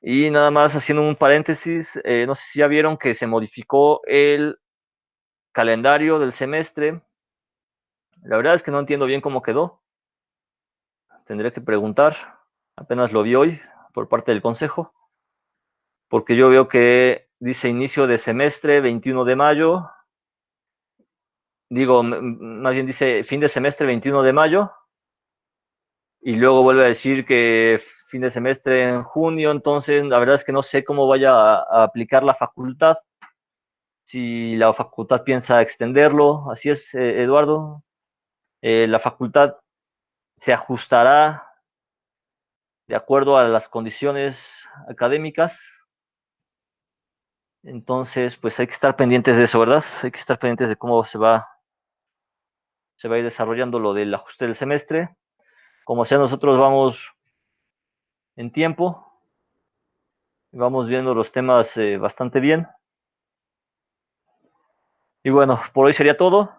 Y nada más haciendo un paréntesis, no sé si ya vieron que se modificó el calendario del semestre. La verdad es que no entiendo bien cómo quedó. Tendré que preguntar. Apenas lo vi hoy por parte del consejo. Porque yo veo que dice inicio de semestre 21 de mayo. Digo, más bien dice fin de semestre 21 de mayo. Y luego vuelve a decir que fin de semestre en junio. Entonces, la verdad es que no sé cómo vaya a aplicar la facultad. Si la facultad piensa extenderlo. Así es, Eduardo. La facultad se ajustará de acuerdo a las condiciones académicas. Entonces, pues hay que estar pendientes de eso, ¿verdad? Hay que estar pendientes de cómo se va a ir desarrollando lo del ajuste del semestre. Como sea, nosotros vamos en tiempo, vamos viendo los temas bastante bien. Y bueno, por hoy sería todo.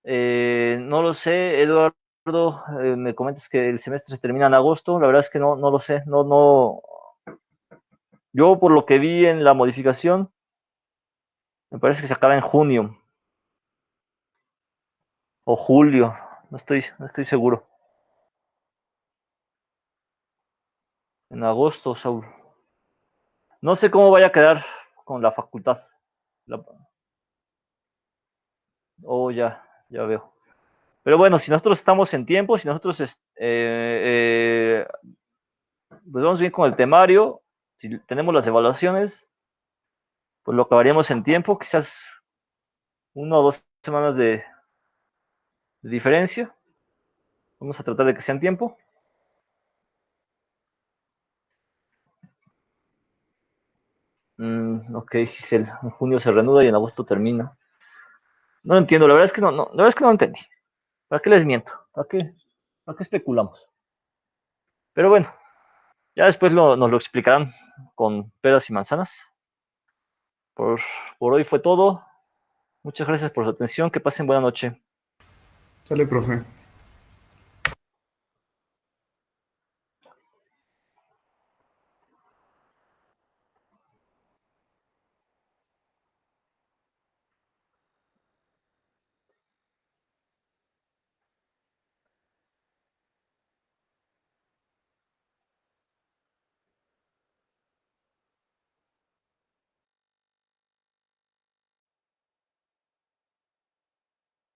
No lo sé, Eduardo, me comentas que el semestre se termina en agosto. La verdad es que no lo sé. Yo por lo que vi en la modificación, me parece que se acaba en junio o julio. No estoy seguro. En agosto, Saúl. No sé cómo vaya a quedar con la facultad. Ya veo. Pero bueno, si nosotros estamos en tiempo, si nosotros pues vamos bien con el temario, si tenemos las evaluaciones, pues lo acabaríamos en tiempo, quizás 1 o 2 semanas de diferencia. Vamos a tratar de que sea en tiempo. Ok, Giselle, en junio se reanuda y en agosto termina. No lo entiendo, la verdad es que la verdad es que no entendí. ¿Para qué les miento? ¿Para qué especulamos? Pero bueno, ya después nos lo explicarán con peras y manzanas. Por hoy fue todo. Muchas gracias por su atención. Que pasen buena noche. Sale, profe.